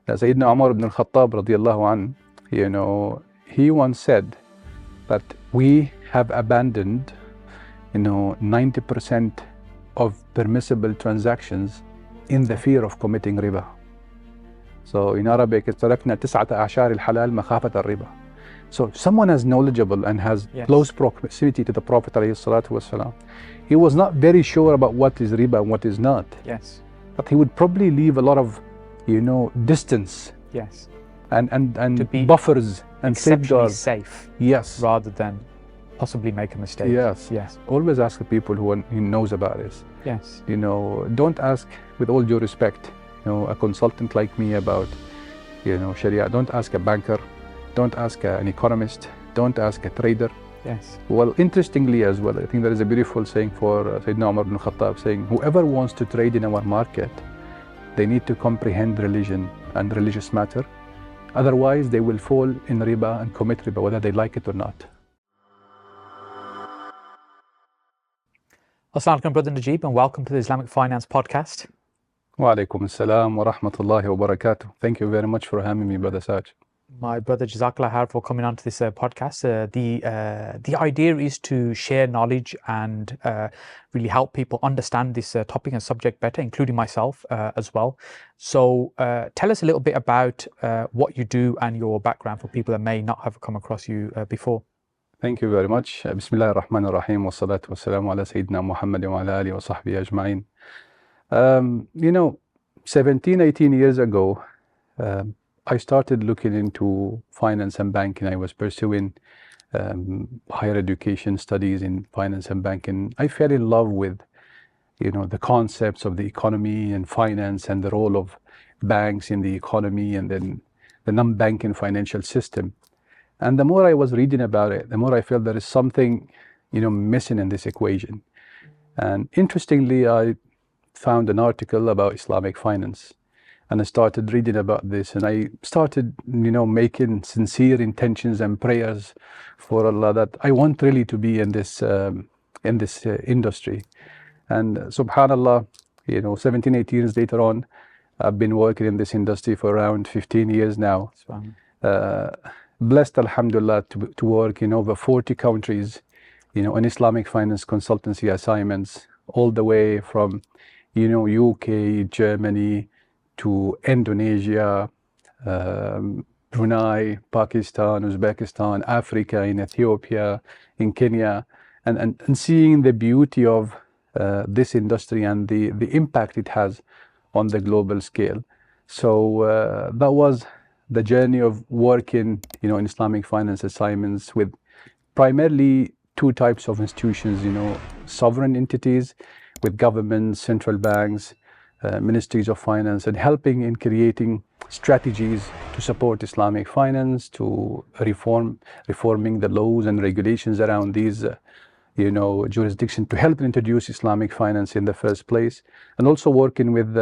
Sayyidina Umar ibn al-Khattab radiyallahu anhu, he once said that we have abandoned, 90% of permissible transactions in the fear of committing riba. So in Arabic, it's تركنا 19 الحلال مخافة الربا. So if someone is knowledgeable and has close proximity to the Prophet ﷺ, he was not very sure about what is riba and what is not. Yes. But he would probably leave a lot of, distance. Yes. And to be buffers and safeguards. Safe. Yes. Rather than possibly make a mistake. Yes. Yes. Always ask the people who knows about this. Yes. Don't ask, with all due respect, a consultant like me about, Sharia. Don't ask a banker. Don't ask an economist. Don't ask a trader. Yes. Well, interestingly as well, I think there is a beautiful saying for Sayyidina Umar ibn Khattab saying, whoever wants to trade in our market, they need to comprehend religion and religious matter. Otherwise, they will fall in riba and commit riba, whether they like it or not. Assalamu alaikum, Brother Najib, and welcome to the Islamic Finance podcast. Wa alaikum assalam wa rahmatullahi wa barakatuh. Thank you very much for having me, Brother Saj. My brother, Jazakallah khair for coming on to this podcast. The idea is to share knowledge and really help people understand this topic and subject better, including myself as well. So tell us a little bit about what you do and your background for people that may not have come across you before. Thank you very much. Bismillah ar-Rahman ar-Rahim wa salatu wa salamu ala Sayyidina Muhammad wa ala alihi wa sahbihi ajma'in. 17, 18 years ago, I started looking into finance and banking. I was pursuing higher education studies in finance and banking. I fell in love with, the concepts of the economy and finance and the role of banks in the economy and then the non-banking financial system. And the more I was reading about it, the more I felt there is something, missing in this equation. And interestingly, I found an article about Islamic finance. And I started reading about this, and I started, making sincere intentions and prayers for Allah that I want really to be in this industry. And subhanallah, 17, 18 years later on, I've been working in this industry for around 15 years now. Blessed, alhamdulillah, to work in over 40 countries, in Islamic finance consultancy assignments, all the way from, UK, Germany, to Indonesia, Brunei, Pakistan, Uzbekistan, Africa, in Ethiopia, in Kenya, and seeing the beauty of this industry and the impact it has on the global scale. So that was the journey of working, in Islamic finance assignments with primarily two types of institutions, sovereign entities with governments, central banks, ministries of finance, and helping in creating strategies to support Islamic finance, to reforming the laws and regulations around these, jurisdictions to help introduce Islamic finance in the first place, and also working with,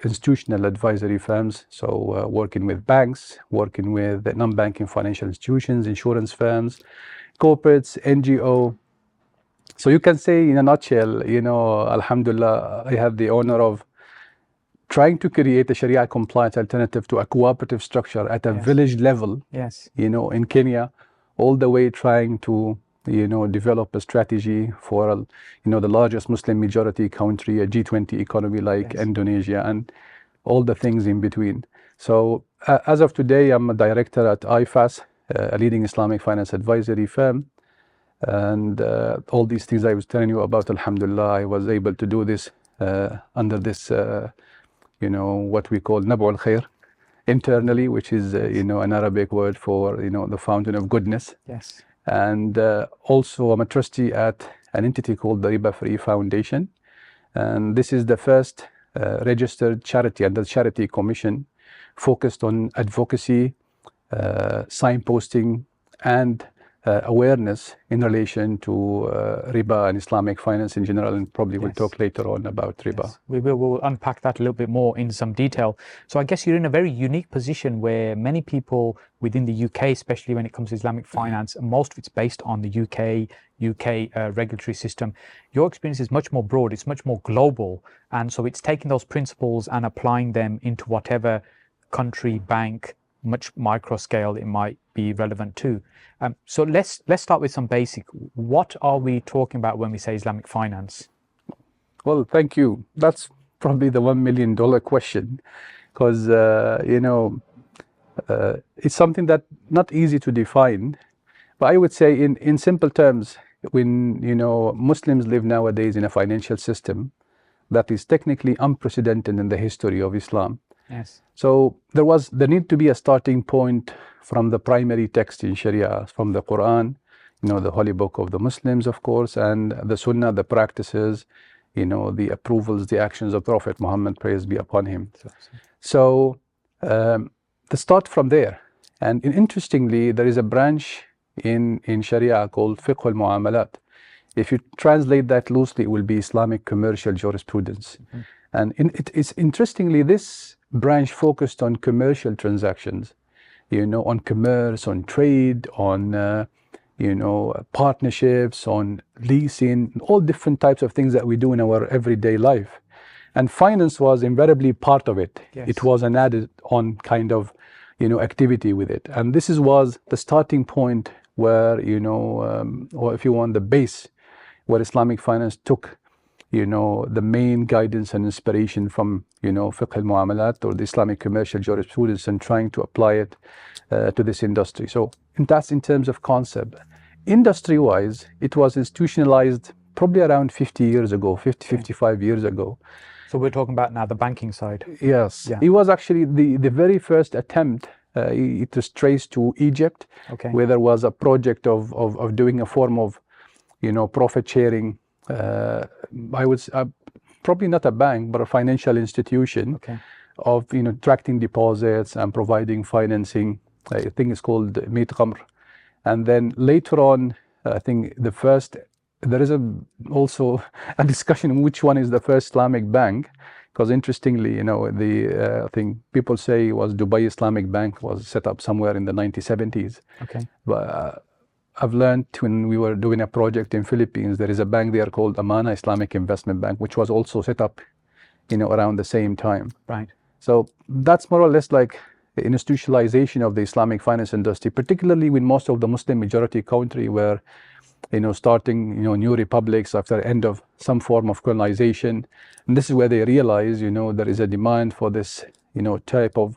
institutional advisory firms. So working with banks, working with non-banking financial institutions, insurance firms, corporates, NGO. So you can say in a nutshell, alhamdulillah, I have the honor of trying to create a Sharia compliant alternative to a cooperative structure at a village level, in Kenya, all the way trying to, develop a strategy for, the largest Muslim majority country, a G20 economy like Indonesia, and all the things in between. So as of today, I'm a director at IFAAS, a leading Islamic finance advisory firm. And all these things I was telling you about, alhamdulillah, I was able to do this under this, what we call Nabu al-Khair internally, which is, an Arabic word for, the fountain of goodness. Yes. And also I'm a trustee at an entity called the Riba Free Foundation. And this is the first registered charity under the Charity Commission focused on advocacy, signposting, and awareness in relation to riba and Islamic finance in general, and probably we'll talk later on about riba. Yes. We'll unpack that a little bit more in some detail. So I guess you're in a very unique position where many people within the UK, especially when it comes to Islamic finance, most of it's based on the UK regulatory system. Your experience is much more broad, it's much more global, and so it's taking those principles and applying them into whatever country, bank, much micro scale, it might be relevant too. So let's start with some basic. What are we talking about when we say Islamic finance? Well, thank you. That's probably the $1 million question, because it's something that not easy to define. But I would say in simple terms, when Muslims live nowadays in a financial system that is technically unprecedented in the history of Islam. Yes. So there need to be a starting point from the primary text in Sharia, from the Quran, the holy book of the Muslims, of course, and the Sunnah, the practices, the approvals, the actions of Prophet Muhammad, praise be upon him. So to start from there. And interestingly, there is a branch in Sharia called Fiqh al-Mu'amalat. If you translate that loosely, it will be Islamic commercial jurisprudence. Mm-hmm. And it's interestingly, this branch focused on commercial transactions, on commerce, on trade, on partnerships, on leasing, all different types of things that we do in our everyday life. And finance was invariably part of it. Yes. It was an added on kind of activity with it. And this was the starting point where, or if you want, the base where Islamic finance took the main guidance and inspiration from Fiqh al-Mu'amalat, or the Islamic commercial jurisprudence, and trying to apply it to this industry. So that's in terms of concept. Industry-wise, it was institutionalized probably around 50 years ago, 55 years ago. So we're talking about now the banking side. Yes. Yeah. It was actually the very first attempt. It was traced to Egypt, okay, where there was a project of doing a form of profit sharing. I would say, probably not a bank, but a financial institution, okay, of tracking deposits and providing financing. I think it's called Meet Qamr. And then later on, I think there is also a discussion on which one is the first Islamic bank, because interestingly, I think people say it was Dubai Islamic Bank was set up somewhere in the 1970s. Okay. But I've learned when we were doing a project in Philippines, there is a bank there called Amana Islamic Investment Bank, which was also set up, around the same time. Right. So that's more or less like the institutionalization of the Islamic finance industry, particularly when most of the Muslim majority country were, starting, new republics after the end of some form of colonization. And this is where they realize, there is a demand for this, type of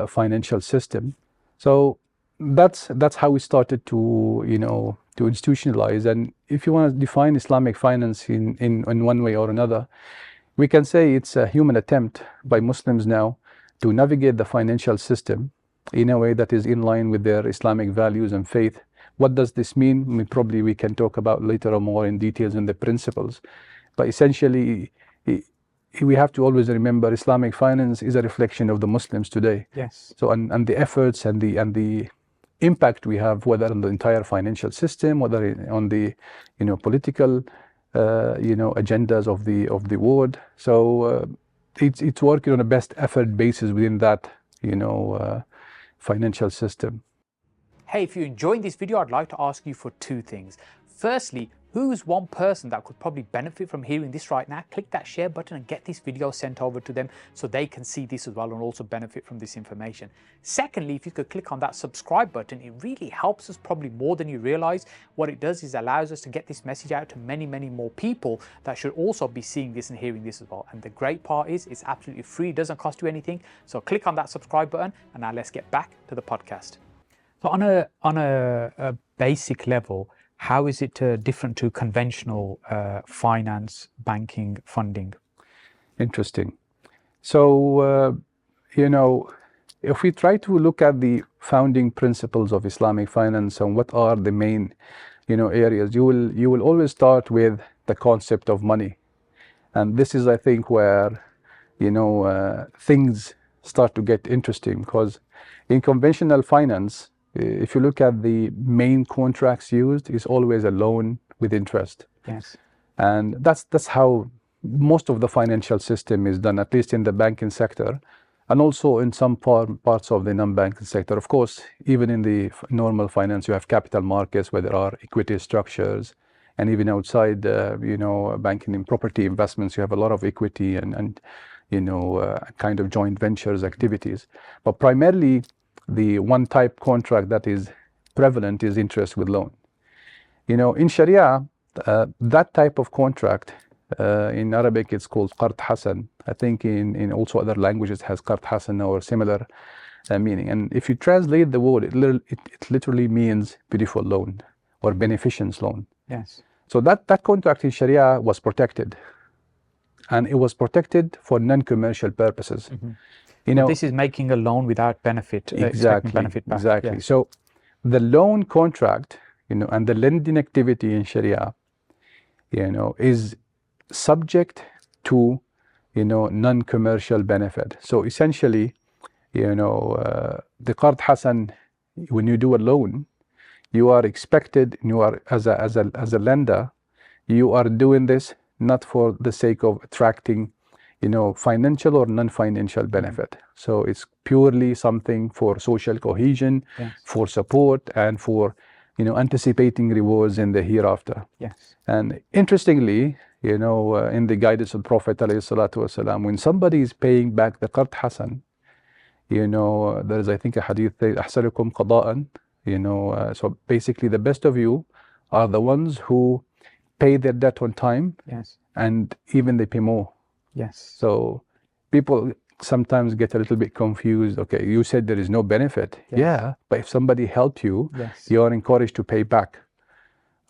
financial system. So that's how we started to institutionalize. And if you want to define Islamic finance in one way or another, we can say it's a human attempt by Muslims now to navigate the financial system in a way that is in line with their Islamic values and faith. What does this mean? Probably we can talk about later or more in details in the principles. But essentially, we have to always remember Islamic finance is a reflection of the Muslims today. Yes. So and the efforts and the impact we have, whether on the entire financial system, whether on the political agendas of the world. So it's working on a best effort basis within that financial system. Hey, if you're enjoying this video, I'd like to ask you for two things. Firstly, who's one person that could probably benefit from hearing this right now? Click that share button and get this video sent over to them so they can see this as well and also benefit from this information. Secondly, if you could click on that subscribe button, it really helps us probably more than you realize. What it does is allows us to get this message out to many, many more people that should also be seeing this and hearing this as well. And the great part is it's absolutely free. It doesn't cost you anything. So click on that subscribe button and now let's get back to the podcast. So on a basic level, how is it different to conventional finance, banking, funding? Interesting. So, if we try to look at the founding principles of Islamic finance and what are the main, areas, you will always start with the concept of money. And this is, I think, where, things start to get interesting, because in conventional finance, if you look at the main contracts used, is always a loan with interest. Yes. And that's how most of the financial system is done, at least in the banking sector, and also in some parts of the non-banking sector. Of course, even in the normal finance, you have capital markets where there are equity structures, and even outside, banking and property investments, you have a lot of equity and kind of joint ventures activities. But primarily, the one type contract that is prevalent is interest with loan. In Sharia, that type of contract, in Arabic it's called qard hasan. I think in also other languages it has qard hasan or similar meaning. And if you translate the word, it literally means beautiful loan or beneficence loan. Yes. So that contract in Sharia was protected. And it was protected for non-commercial purposes. But this is making a loan without benefit, expecting benefit back. Exactly. Yes. So the loan contract, and the lending activity in Sharia, is subject to, non-commercial benefit. So essentially, the qard hasan, when you do a loan, you are expected, you are as a lender, you are doing this not for the sake of attracting, financial or non-financial benefit. So it's purely something for social cohesion, for support, and for, anticipating rewards in the hereafter. Yes. And interestingly, in the guidance of Prophet ﷺ, when somebody is paying back the qard hasan, there is, I think, a hadith, أحسنكم قضاءً, so basically the best of you are the ones who pay their debt on time. Yes. And even they pay more. Yes. So people sometimes get a little bit confused. Okay, you said there is no benefit. Yes. Yeah, but if somebody helped you, you are encouraged to pay back,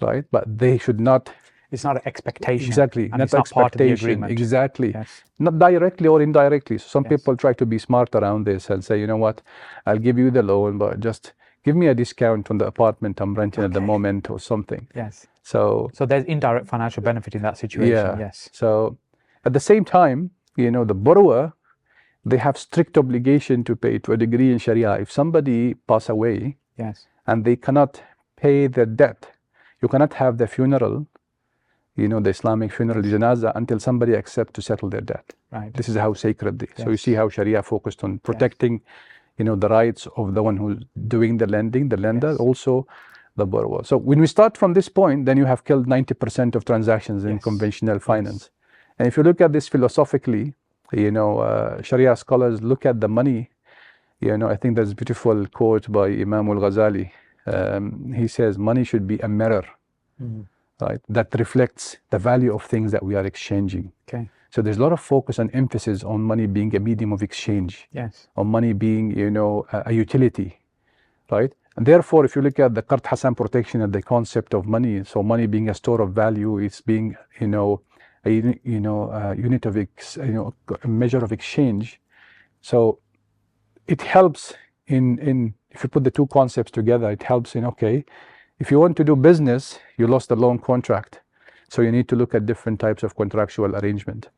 right? But they should not. It's not an expectation. Exactly, and it's not part of the agreement. Exactly. Yes. Not directly or indirectly. So some people try to be smart around this and say, you know what, I'll give you the loan, but just give me a discount on the apartment I'm renting at the moment or something. Yes. So there's indirect financial benefit in that situation. Yeah. Yes. So at the same time, the borrower, they have strict obligation to pay to a degree in Sharia. If somebody pass away, and they cannot pay their debt, you cannot have the funeral, the Islamic funeral janazah, until somebody accepts to settle their debt. Right. This is how sacred they. So you see how Sharia focused on protecting, the rights of the one who's doing the lending, the lender, also the borrower. So when we start from this point, then you have killed 90% of transactions in conventional finance. And if you look at this philosophically, Sharia scholars look at the money. I think there's a beautiful quote by Imam al-Ghazali. He says, money should be a mirror, right, that reflects the value of things that we are exchanging. Okay. So there's a lot of focus and emphasis on money being a medium of exchange, on money being, a utility, right? And therefore, if you look at the qard hasan protection and the concept of money, so money being a store of value, it's being, a unit of, a measure of exchange. So it helps in if you put the two concepts together, it helps in, okay, if you want to do business, you lost the loan contract. So you need to look at different types of contractual arrangement.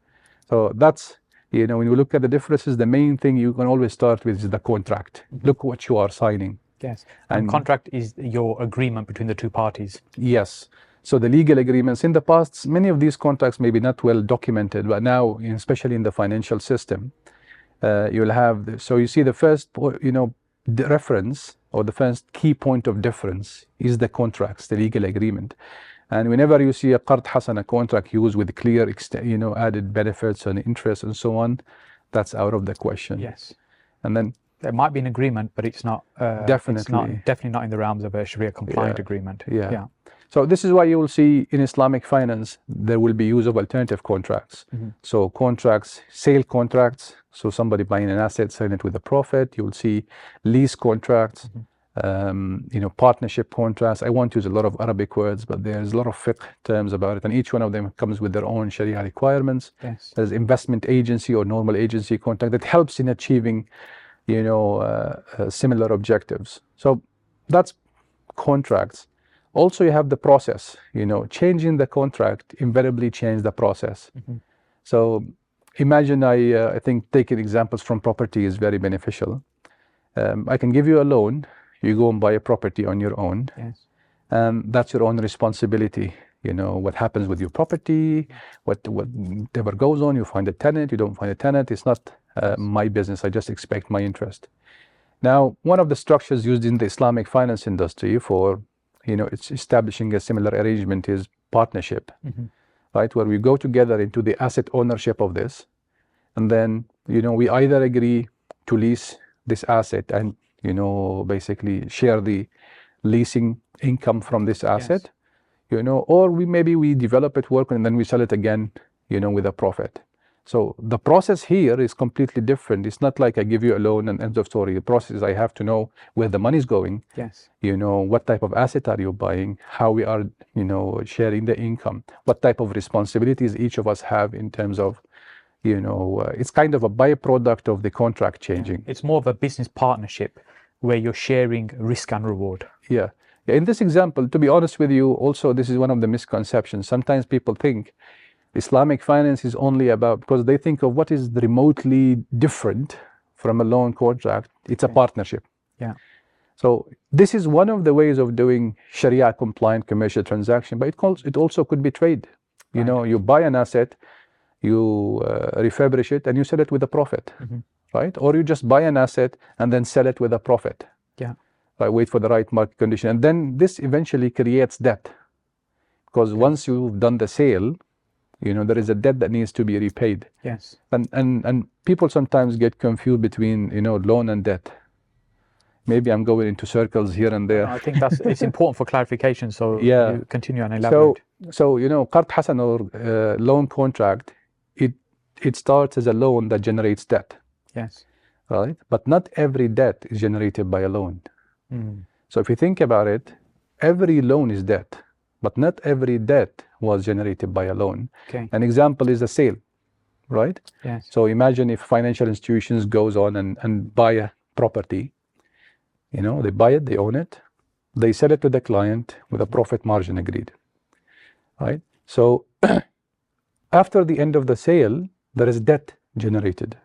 So that's, when you look at the differences, the main thing you can always start with is the contract. Look what you are signing. Yes. And contract is your agreement between the two parties. Yes. So the legal agreements in the past, many of these contracts may be not well documented, but now, especially in the financial system, you'll have, so you see the first, the reference or the first key point of difference is the contracts, the legal agreement. And whenever you see a qard hasan, a contract used with clear, added benefits and interest and so on, that's out of the question. Yes. And then there might be an agreement, but it's not definitely not in the realms of a Sharia compliant agreement. Yeah. So this is why you will see in Islamic finance there will be use of alternative contracts. So contracts, sale contracts. So somebody buying an asset, selling it with a profit. You will see lease contracts. Partnership contracts. I won't use a lot of Arabic words, but there's a lot of fiqh terms about it, and each one of them comes with their own Sharia requirements. Yes. There's investment agency or normal agency contract that helps in achieving, similar objectives. So that's contracts. Also, you have the process. Changing the contract invariably change the process. So imagine I think taking examples from property is very beneficial. I can give you a loan. You go and buy a property on your own. Yes. And that's your own responsibility. What happens with your property, whatever goes on, you find a tenant, you don't find a tenant, it's not my business. I just expect my interest. Now, one of the structures used in the Islamic finance industry for, it's establishing a similar arrangement is partnership, right? Where we go together into the asset ownership of this. and then, we either agree to lease this asset and, basically share the leasing income from this asset, or maybe we develop it, work, and then we sell it again, with a profit. So the process here is completely different. It's not like I give you a loan and end of story. The process is I have to know where the money is going. Yes. What type of asset are you buying? How we are, sharing the income? What type of responsibilities each of us have in terms of, it's kind of a byproduct of the contract changing. It's more of a business partnership where you're sharing risk and reward. Yeah. In this example, to be honest with you, also, this is one of the misconceptions. Sometimes people think Islamic finance is only about, because they think of what is remotely different from a loan contract. It's a partnership. Yeah. So this is one of the ways of doing Sharia compliant commercial transaction, but it also could be trade. You buy an asset, you refurbish it, and you sell it with a profit, right? Or you just buy an asset and then sell it with a profit. Yeah. Right? Wait for the right market condition. And then this eventually creates debt, because once you've done the sale, there is a debt that needs to be repaid. Yes. And people sometimes get confused between, loan and debt. Maybe I'm going into circles here and there. No, I think it's important for clarification. So Yeah. you continue and elaborate. So Qard Hasan or loan contract, it starts as a loan that generates debt. Yes. Right? But not every debt is generated by a loan. So if you think about it, every loan is debt, but not every debt was generated by a loan. Okay. An example is a sale, right? Yes. So imagine if financial institutions goes on and buy a property, they buy it, they own it, they sell it to the client with a profit margin agreed, right? So after the end of the sale, there is debt generated,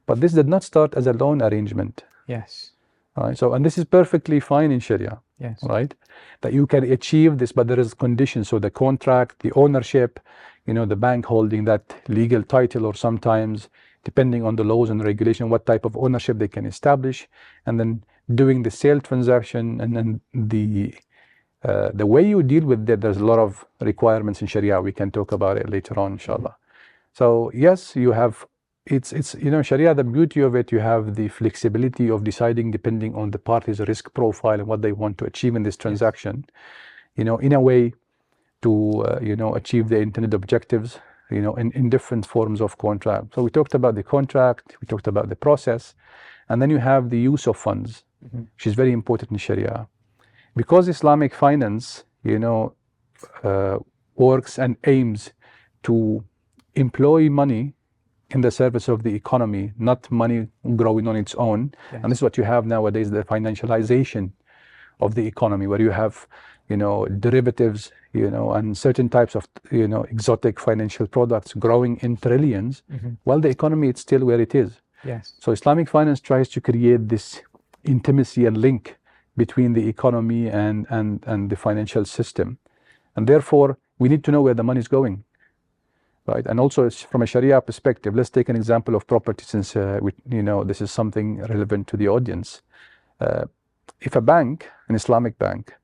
but this did not start as a loan arrangement. Yes. Right? So, and this is perfectly fine in Sharia. Yes. Right? That you can achieve this, but there is conditions. So the contract, the ownership, the bank holding that legal title, or sometimes, depending on the laws and regulation, what type of ownership they can establish, and then doing the sale transaction, and then the way you deal with that. There's a lot of requirements in Sharia. We can talk about it later on, inshallah. So yes, you have. It's Sharia, the beauty of it, you have the flexibility of deciding depending on the party's risk profile and what they want to achieve in this transaction, in a way to, achieve the intended objectives, in different forms of contract. So we talked about the contract, we talked about the process, and then you have the use of funds, which is very important in Sharia. Because Islamic finance, works and aims to employ money in the service of the economy, not money growing on its own. Yes. And this is what you have nowadays, the financialization of the economy, where you have, derivatives, and certain types of, exotic financial products growing in trillions, while the economy is still where it is. Yes. So Islamic finance tries to create this intimacy and link between the economy and the financial system. And therefore, we need to know where the money is going. Right, and also from a Sharia perspective, let's take an example of property, since this is something relevant to the audience. If a bank, an Islamic bank,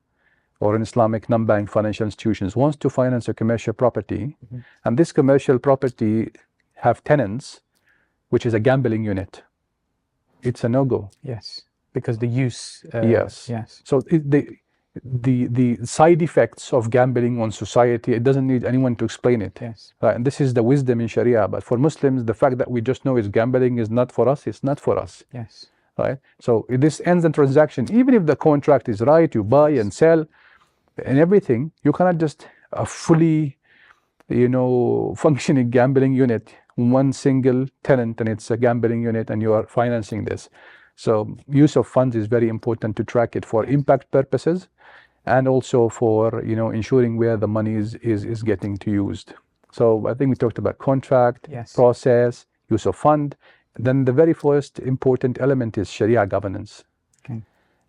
or an Islamic non-bank financial institutions wants to finance a commercial property, and this commercial property have tenants, which is a gambling unit, it's a no-go. Yes, because the use. Yes. Yes. So the side effects of gambling on society, it doesn't need anyone to explain it. Yes. Right? And this is the wisdom in Sharia. But for Muslims, the fact that we just know it's gambling is not for us, it's not for us. Yes. Right? So this ends the transaction. Even if the contract is right, you buy and sell and everything, you cannot just a fully, functioning gambling unit, one single tenant, and it's a gambling unit, and you are financing this. So use of funds is very important to track it for impact purposes, and also for ensuring where the money is getting to used. So I think we talked about contract, Yes. process, use of fund. Then the very first important element is Sharia governance. Okay.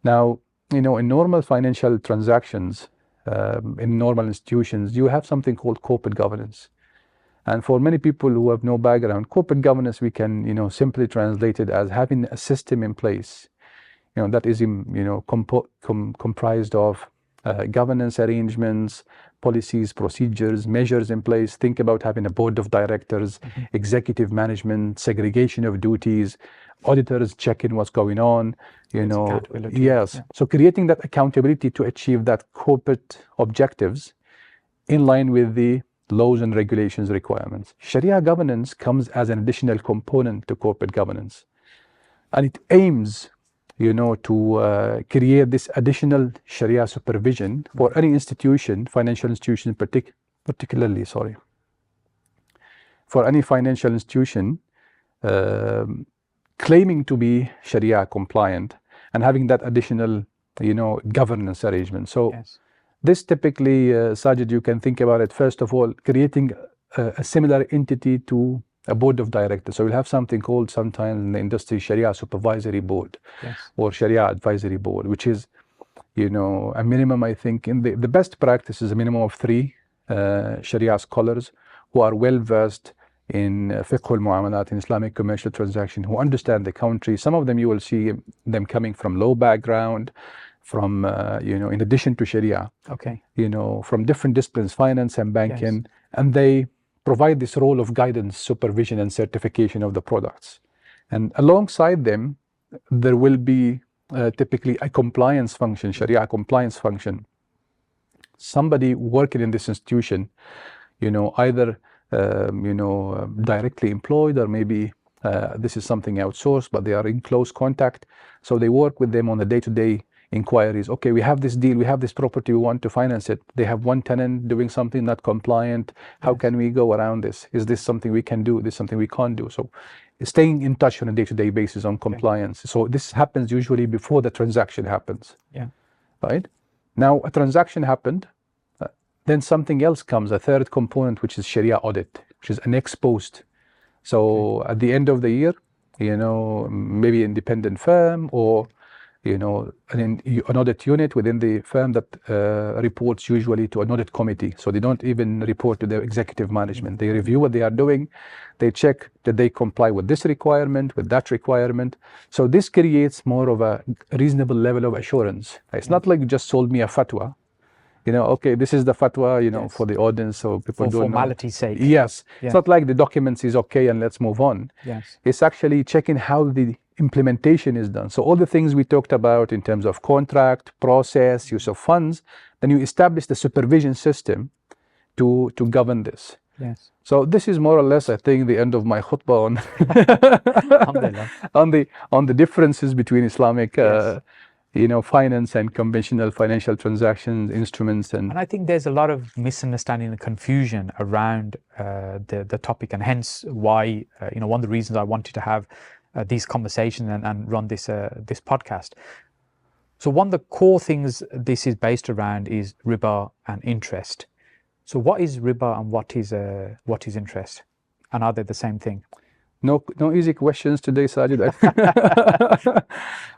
Now, in normal financial transactions, in normal institutions, you have something called corporate governance. And for many people who have no background, corporate governance, we can, simply translate it as having a system in place, that is, comprised of governance arrangements, policies, procedures, measures in place. Think about having a board of directors, executive management, segregation of duties, auditors checking what's going on, accountability. Yes. So creating that accountability to achieve that corporate objectives in line with the laws and regulations requirements. Sharia governance comes as an additional component to corporate governance. And it aims, to create this additional Sharia supervision for any institution, financial institution particularly, for any financial institution claiming to be Sharia compliant and having that additional, governance arrangement. So this typically, Sajid, you can think about it, first of all, creating a similar entity to a board of directors. So we'll have something called sometimes in the industry Sharia Supervisory Board or Sharia Advisory Board, which is, a minimum, I think, in the best practice is a minimum of 3 Sharia scholars who are well versed in fiqh al-muamalat, in Islamic commercial transaction, who understand the country. Some of them you will see them coming from law background, from, in addition to Sharia, from different disciplines, finance and banking, and they provide this role of guidance, supervision, and certification of the products. And alongside them, there will be typically a compliance function, Sharia compliance function. Somebody working in this institution, either directly employed, or maybe this is something outsourced, but they are in close contact. So they work with them on a day-to-day inquiries. Okay, we have this deal, we have this property, we want to finance it. They have one tenant doing something not compliant. How can we go around this? Is this something we can do? Is this something we can't do? So staying in touch on a day-to-day basis on compliance. So this happens usually before the transaction happens. Right? Now a transaction happened, then something else comes, a third component, which is Sharia audit, which is an ex post. So at the end of the year, maybe an independent firm or an audit unit within the firm that reports usually to an audit committee. So they don't even report to their executive management. They review what they are doing. They check that they comply with this requirement, with that requirement. So this creates more of a reasonable level of assurance. It's not like you just sold me a fatwa. Okay, this is the fatwa, for the audience, so people don't know. For formality's sake. Yes. It's not like the documents is okay and let's move on. It's actually checking how the implementation is done. So all the things we talked about in terms of contract, process, use of funds, then you establish the supervision system to govern this. So this is more or less, I think, the end of my khutbah on the differences between Islamic finance and conventional financial transactions, instruments. And I think there's a lot of misunderstanding and confusion around the topic, and hence why, one of the reasons I wanted to have these conversations and run this podcast. So one of the core things this is based around is riba and interest. So what is riba and what is interest? And are they the same thing? No easy questions today, Sajid.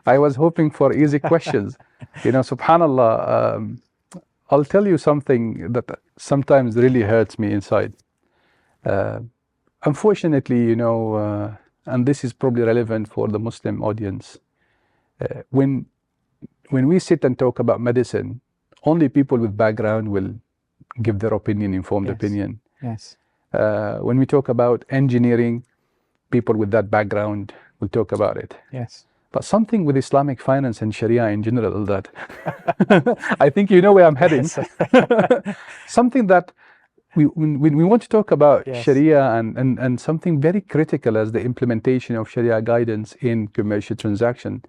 I was hoping for easy questions. Subhanallah, I'll tell you something that sometimes really hurts me inside. Unfortunately, and this is probably relevant for the Muslim audience, when we sit and talk about medicine, only people with background will give their opinion, informed opinion. When we talk about engineering, people with that background will talk about it. But something with Islamic finance and Sharia in general that I think you know where I'm heading. Something that when we want to talk about Sharia and something very critical as the implementation of Sharia guidance in commercial transaction,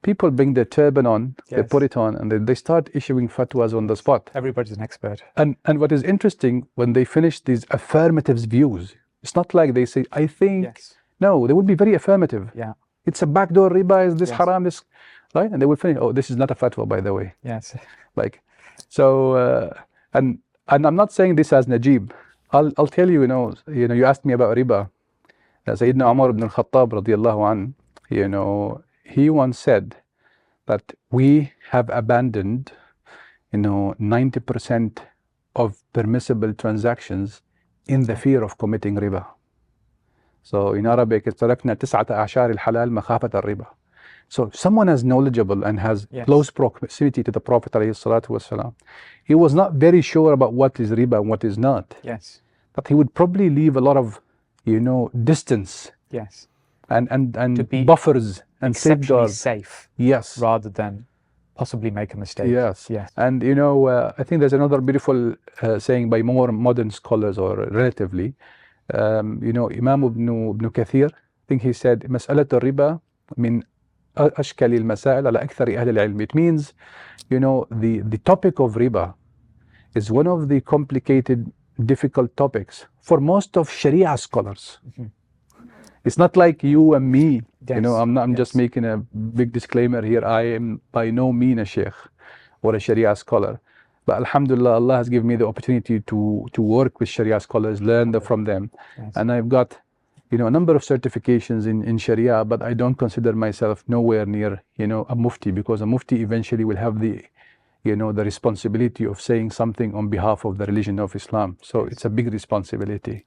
people bring their turban on, they put it on, and they start issuing fatwas on the spot. Everybody's an expert. And what is interesting, when they finish these affirmative views, it's not like they say, I think, no, they would be very affirmative. It's a backdoor riba, is this haram, this, right? And they will finish, oh, this is not a fatwa, by the way. And I'm not saying this as Najib. I'll tell you, you asked me about riba. Sayyidina Umar ibn al-Khattab radiyallahu anh, he once said that we have abandoned, 90% of permissible transactions in the fear of committing riba. So in Arabic, it's تركنا 9 أعشار الحلال مخافة الربا. So someone as knowledgeable and has Yes. close proximity to the Prophet ﷺ, he was not very sure about what is riba and what is not. Yes. But he would probably leave a lot of, distance Yes. and To be buffers and exceptionally safeguards. safe. Yes. Rather than possibly make a mistake. Yes. Yes. And I think there's another beautiful saying by more modern scholars, or relatively, Imam Ibn Kathir, I think he said, مسألة الربا من أشكال المسائل على أكثر أهل العلم. It means, the topic of riba is one of the complicated, difficult topics for most of Sharia scholars. It's not like you and me. Yes. I'm just making a big disclaimer here. I am by no means a sheikh or a Sharia scholar. But alhamdulillah, Allah has given me the opportunity to work with Sharia scholars, learn from them. Yes. And I've got, a number of certifications in Sharia, but I don't consider myself nowhere near, a mufti, because a mufti eventually will have the responsibility of saying something on behalf of the religion of Islam. So it's a big responsibility.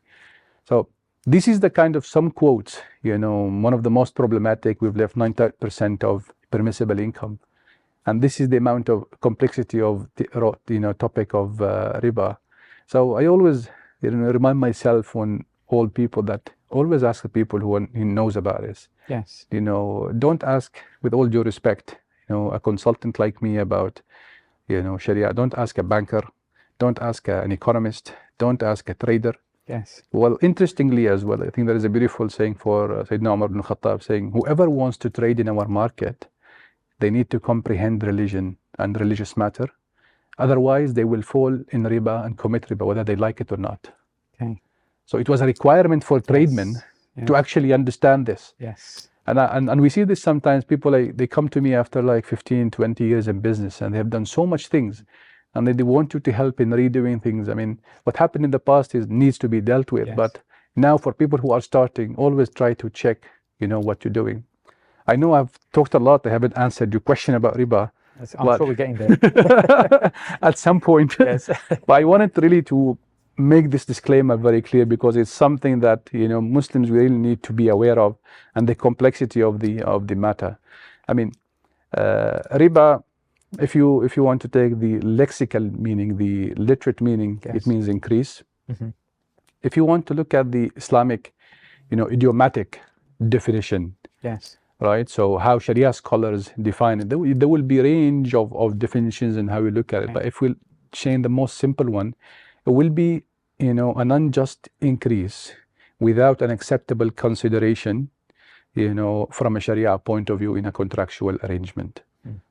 So this is the kind of some quotes, one of the most problematic. We've left 90% of permissible income. And this is the amount of complexity of the topic of riba. So I always remind myself, when all people, that always ask the people who knows about this. Yes. Don't ask, with all due respect, a consultant like me about Sharia. Don't ask a banker. Don't ask an economist. Don't ask a trader. Yes. Well, interestingly as well, I think there is a beautiful saying for Sayyidina Umar ibn Khattab, saying, whoever wants to trade in our market, they need to comprehend religion and religious matter. Otherwise, they will fall in riba and commit riba, whether they like it or not. Okay. So it was a requirement for tradesmen to actually understand this. Yes. And we see this sometimes. People, they come to me after like 15, 20 years in business, and they have done so much things, and they want you to help in redoing things. I mean, what happened in the past needs to be dealt with. Yes. But now, for people who are starting, always try to check, what you're doing. I know I've talked a lot. I haven't answered your question about riba. Yes, I'm sure we're getting there. At some point. Yes. But I wanted really to make this disclaimer very clear, because it's something that Muslims really need to be aware of, and the complexity of the matter. I mean, riba, if you want to take the lexical meaning, the literate meaning, Yes. it means increase. If you want to look at the Islamic, idiomatic definition, Yes. right? So how Sharia scholars define it, there will be a range of definitions and how we look at it. Okay. But if we change the most simple one, it will be, an unjust increase without an acceptable consideration, from a Sharia point of view in a contractual arrangement.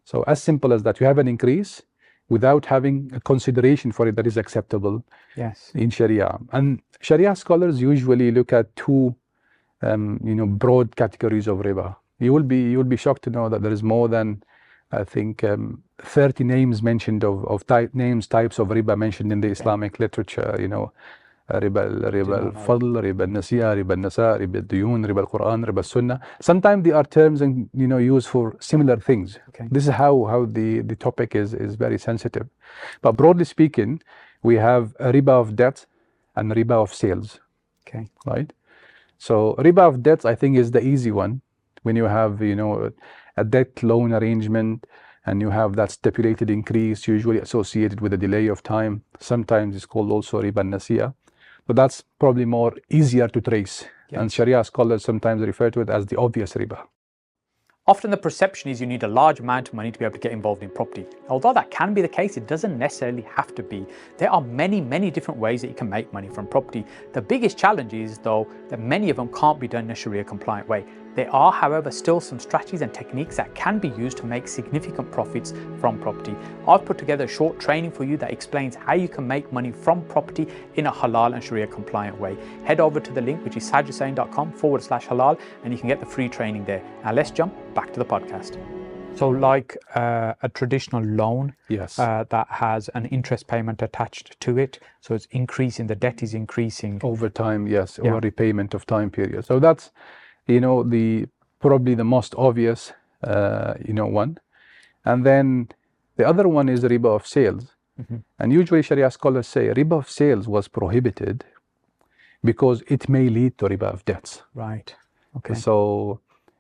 So as simple as that, you have an increase without having a consideration for it that is acceptable. Yes. In Sharia. And Sharia scholars usually look at two, broad categories of riba. You will be shocked to know that there is more than, I think, 30 names mentioned of types of riba mentioned in the Islamic literature. Riba al-fadl, riba al-nasiya, riba al-nasa, riba al-duyun, riba al-Quran, riba al-sunnah. Sometimes they are terms and used for similar things. Okay. This is how the topic is very sensitive. But broadly speaking, we have a riba of debt and riba of sales. Okay. Right? So riba of debts, I think, is the easy one. When you have, a debt loan arrangement, and you have that stipulated increase, usually associated with a delay of time. Sometimes it's called also riba nasiya, but that's probably more easier to trace. Yes. And Sharia scholars sometimes refer to it as the obvious riba. Often the perception is you need a large amount of money to be able to get involved in property. Although that can be the case, it doesn't necessarily have to be. There are many, many different ways that you can make money from property. The biggest challenge is, though, that many of them can't be done in a Sharia compliant way. There are, however, still some strategies and techniques that can be used to make significant profits from property. I've put together a short training for you that explains how you can make money from property in a halal and Sharia compliant way. Head over to the link, which is sajhussain.com/halal, and you can get the free training there. Now let's jump back to the podcast. So like a traditional loan, Yes. that has an interest payment attached to it. So it's increasing, the debt is increasing. Over time, yes, Yeah. over repayment of time period. So that's, probably the most obvious, one. And then the other one is riba of sales. And usually Sharia scholars say riba of sales was prohibited because it may lead to riba of debts. Right. Okay. So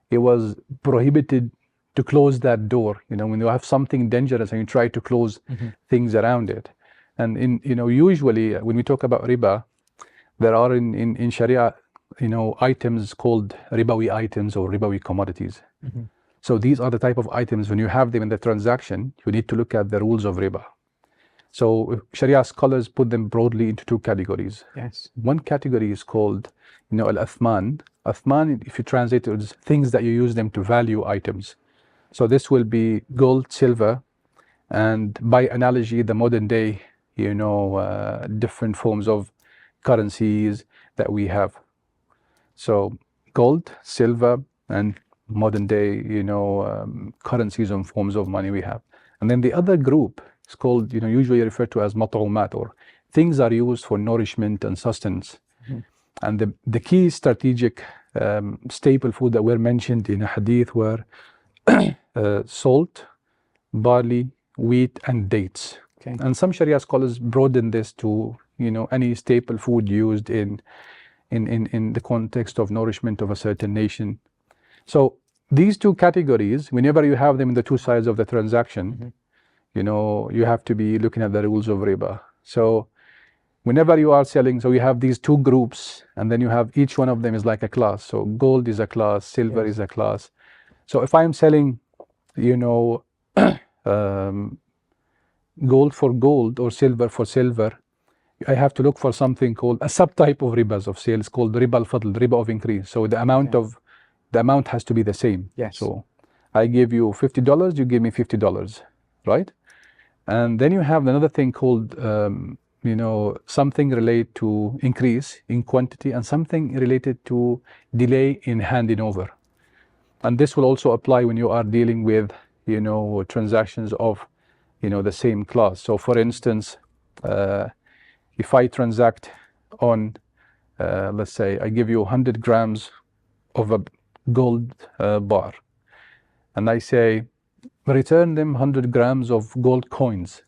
it was prohibited to close that door. When you have something dangerous and you try to close things around it. And usually when we talk about riba, there are in Sharia, items called ribawi items or ribawi commodities. So these are the type of items, when you have them in the transaction, you need to look at the rules of riba. So Sharia scholars put them broadly into two categories. Yes. One category is called, al-athman. Athman, if you translate it, is things that you use them to value items. So this will be gold, silver, and by analogy, the modern day, different forms of currencies that we have. So gold, silver, and modern day, currencies and forms of money we have. And then the other group is called, usually referred to as mat'umat, or things are used for nourishment and sustenance. And the key strategic staple food that were mentioned in a hadith were salt, barley, wheat, and dates. Okay. And some Sharia scholars broaden this to any staple food used in the context of nourishment of a certain nation. So these two categories, whenever you have them in the two sides of the transaction, you have to be looking at the rules of riba. So whenever you are selling, so you have these two groups, and then you have each one of them is like a class. So gold is a class, silver is a class. So if I'm selling, gold for gold or silver for silver, I have to look for something called a subtype of ribas of sales called riba al-fadl, riba of increase. So the amount has to be the same. Yes. So I give you $50, you give me $50, right? And then you have another thing called, something related to increase in quantity and something related to delay in handing over. And this will also apply when you are dealing with, transactions of, the same class. So for instance, if I transact on, let's say, I give you 100 grams of a gold bar, and I say, return them 100 grams of gold coins.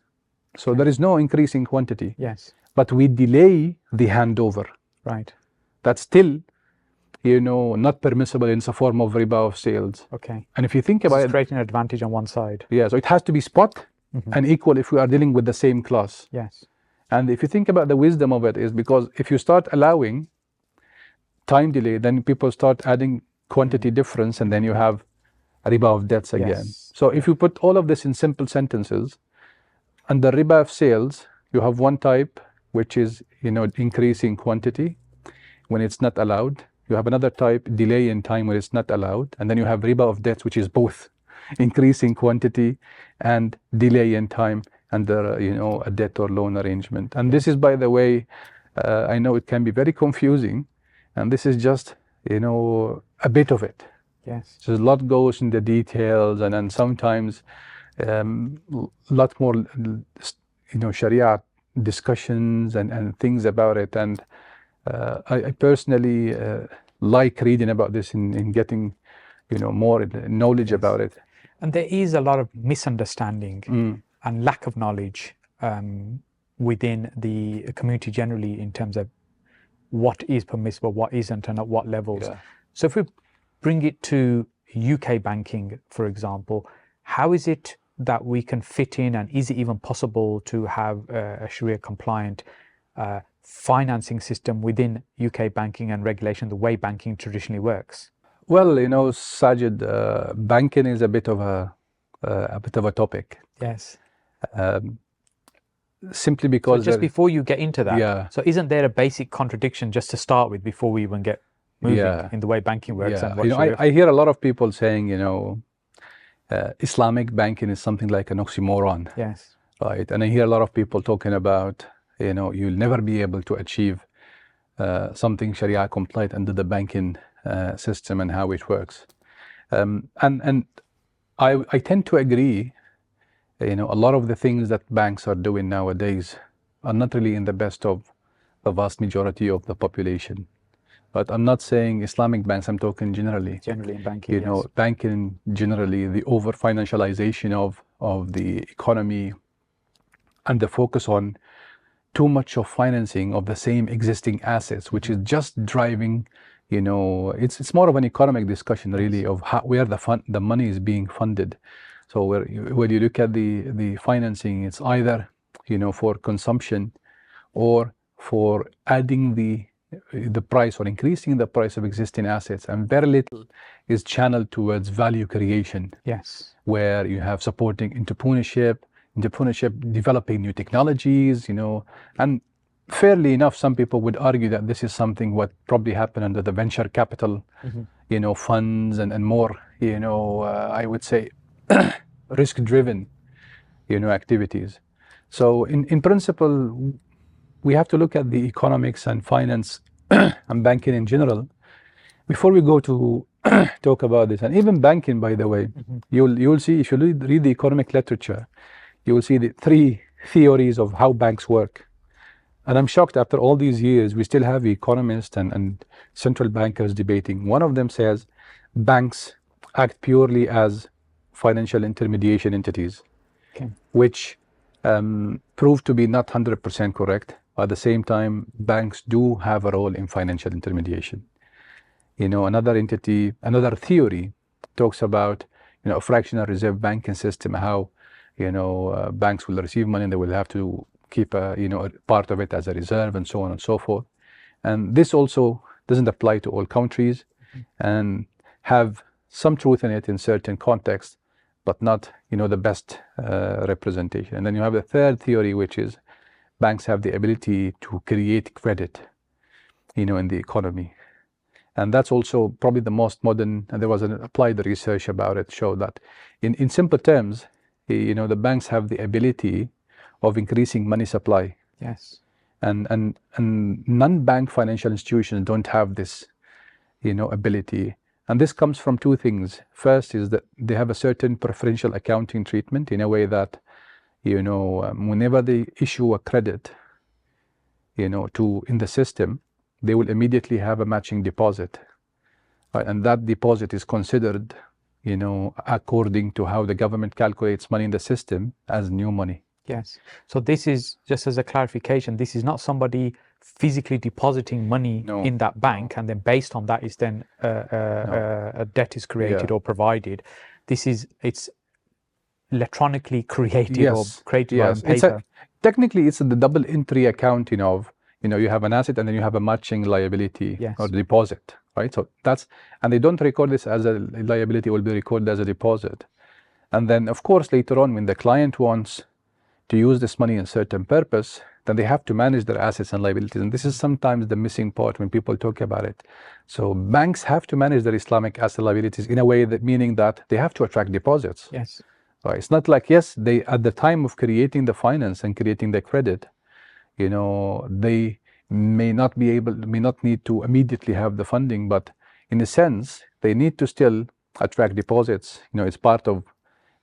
So there is no increase in quantity. Yes. But we delay the handover. Right. That's still, not permissible in a form of riba of sales. Okay. And if you think about it, creating an advantage on one side. Yeah, so it has to be spot and equal if we are dealing with the same class. Yes. And if you think about the wisdom of it, is because if you start allowing time delay, then people start adding quantity difference, and then you have a riba of debts again. Yes. So if you put all of this in simple sentences, under riba of sales, you have one type, which is, increasing quantity when it's not allowed. You have another type, delay in time, when it's not allowed. And then you have riba of debts, which is both increasing quantity and delay in time under, a debt or loan arrangement. And this is, by the way, I know it can be very confusing, and this is just, a bit of it. Yes. So a lot goes in the details, and then sometimes a lot more, Sharia discussions and things about it. And I personally like reading about this and getting, more knowledge about it. And there is a lot of misunderstanding and lack of knowledge within the community generally in terms of what is permissible, what isn't, and at what levels. Yeah. So if we bring it to UK banking, for example, how is it that we can fit in, and is it even possible to have a Sharia compliant financing system within UK banking and regulation, the way banking traditionally works? Well, Sajid, banking is a bit of a topic. Yes. Simply because so just before you get into that, Yeah. so isn't there a basic contradiction just to start with before we even get moving Yeah. in the way banking works? Yeah, And what Sharia- I hear a lot of people saying, Islamic banking is something like an oxymoron, Yes. right? And I hear a lot of people talking about, you'll never be able to achieve something Sharia compliant under the banking system and how it works. And I tend to agree. A lot of the things that banks are doing nowadays are not really in the best of the vast majority of the population. But I'm not saying Islamic banks, I'm talking generally. Generally in banking, yes. Banking generally, the over financialization of the economy and the focus on too much of financing of the same existing assets, which is just driving, it's more of an economic discussion really of where the money is being funded. So when you look at the financing, it's either for consumption or for adding the price or increasing the price of existing assets, and very little is channeled towards value creation. Yes. Where you have supporting entrepreneurship, developing new technologies, and fairly enough, some people would argue that this is something what probably happened under the venture capital, funds and more, I would say, risk-driven, activities. So in principle, we have to look at the economics and finance and banking in general before we go to talk about this. And even banking, by the way, you'll see, if you read the economic literature, you will see the 3 theories of how banks work. And I'm shocked, after all these years, we still have economists and central bankers debating. One of them says banks act purely as financial intermediation entities, which proved to be not 100% correct. At the same time, banks do have a role in financial intermediation. Another theory talks about, a fractional reserve banking system, how, banks will receive money and they will have to keep a part of it as a reserve and so on and so forth. And this also doesn't apply to all countries and have some truth in it in certain contexts, but not, the best representation. And then you have the third theory, which is banks have the ability to create credit, in the economy. And that's also probably the most modern, and there was an applied research about it, showed that in simple terms, the banks have the ability of increasing money supply. Yes. And non-bank financial institutions don't have this, ability. And this comes from 2 things. First is that they have a certain preferential accounting treatment, in a way that, whenever they issue a credit, in the system, they will immediately have a matching deposit. Right? And that deposit is considered, according to how the government calculates money in the system, as new money. Yes. So this is, just as a clarification, this is not somebody physically depositing money in that bank, and then based on that is then a debt is created or provided. It's electronically created or created on paper. Technically, it's the double entry accounting of, you have an asset and then you have a matching liability or deposit, right? So and they don't record this as a liability, it will be recorded as a deposit. And then, of course, later on, when the client wants to use this money in a certain purpose, then they have to manage their assets and liabilities. And this is sometimes the missing part when people talk about it. So banks have to manage their Islamic asset liabilities in a way that, meaning that they have to attract deposits. Yes. Right. It's not like, yes, they, at the time of creating the finance and creating the credit, they may not need to immediately have the funding, but in a sense, they need to still attract deposits. It's part of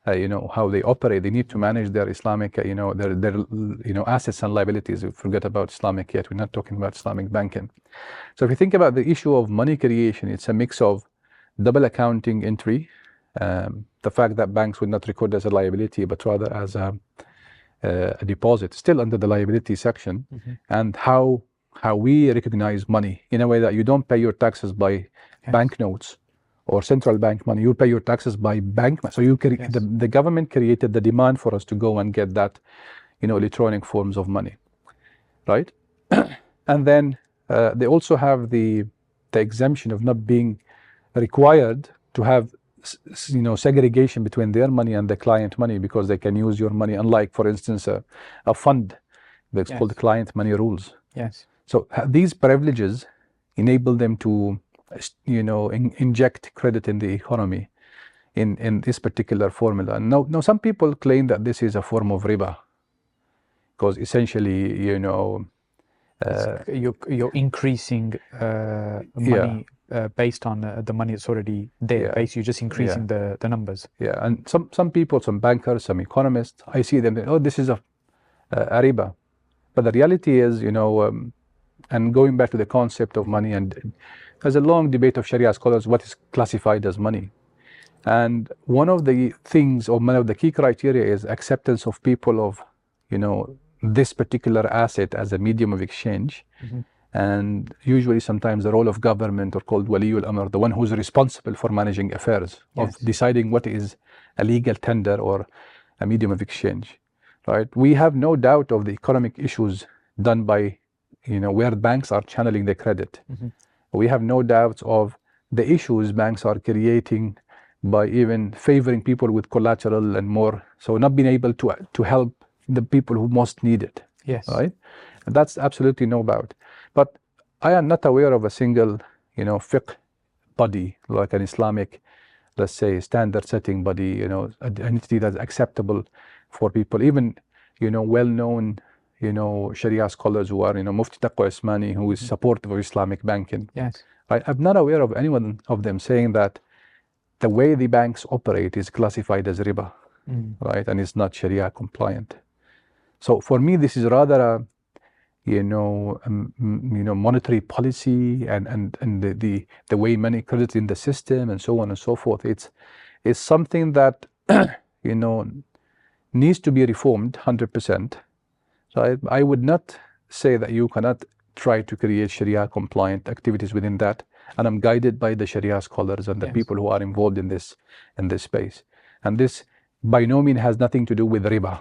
how they operate. They need to manage their Islamic, their assets and liabilities. We forget about Islamic yet. We're not talking about Islamic banking. So if you think about the issue of money creation, it's a mix of double accounting entry, the fact that banks would not record as a liability, but rather as a deposit, still under the liability section, and how we recognize money in a way that you don't pay your taxes by banknotes or central bank money. You pay your taxes by bank. So the government created the demand for us to go and get that, electronic forms of money, right? And then they also have the exemption of not being required to have, segregation between their money and the client money, because they can use your money, unlike, for instance, a fund that's called client money rules. Yes. So these privileges enable them to, inject credit in the economy in this particular formula. Now, some people claim that this is a form of riba, because essentially, you're increasing money based on the money that's already there. Basically, you're just increasing the numbers. Yeah, and some people, some bankers, some economists, I see them, this is a riba. But the reality is, and going back to the concept of money, and there's a long debate of Sharia scholars, what is classified as money. And one of the things, or one of the key criteria, is acceptance of people of, this particular asset as a medium of exchange, And usually sometimes the role of government, or called Waliul Amr, the one who's responsible for managing affairs, of deciding what is a legal tender or a medium of exchange, right? We have no doubt of the economic issues done by, where banks are channeling their credit. We have no doubts of the issues banks are creating by even favoring people with collateral and more, so not being able to help the people who most need it. Right? And that's absolutely no doubt. But I am not aware of a single, fiqh body, like an Islamic, let's say, standard setting body, an entity that's acceptable for people, even, well-known, Sharia scholars who are, Mufti Taqwa Ismani, who is supportive of Islamic banking. Right? I'm not aware of anyone of them saying that the way the banks operate is classified as riba, right? And it's not Sharia compliant. So for me, this is rather a, monetary policy and the way money credits in the system and so on and so forth. It's something that, needs to be reformed 100%. So I would not say that you cannot try to create Sharia compliant activities within that. And I'm guided by the Sharia scholars and the people who are involved in this space. And this by no means has nothing to do with riba.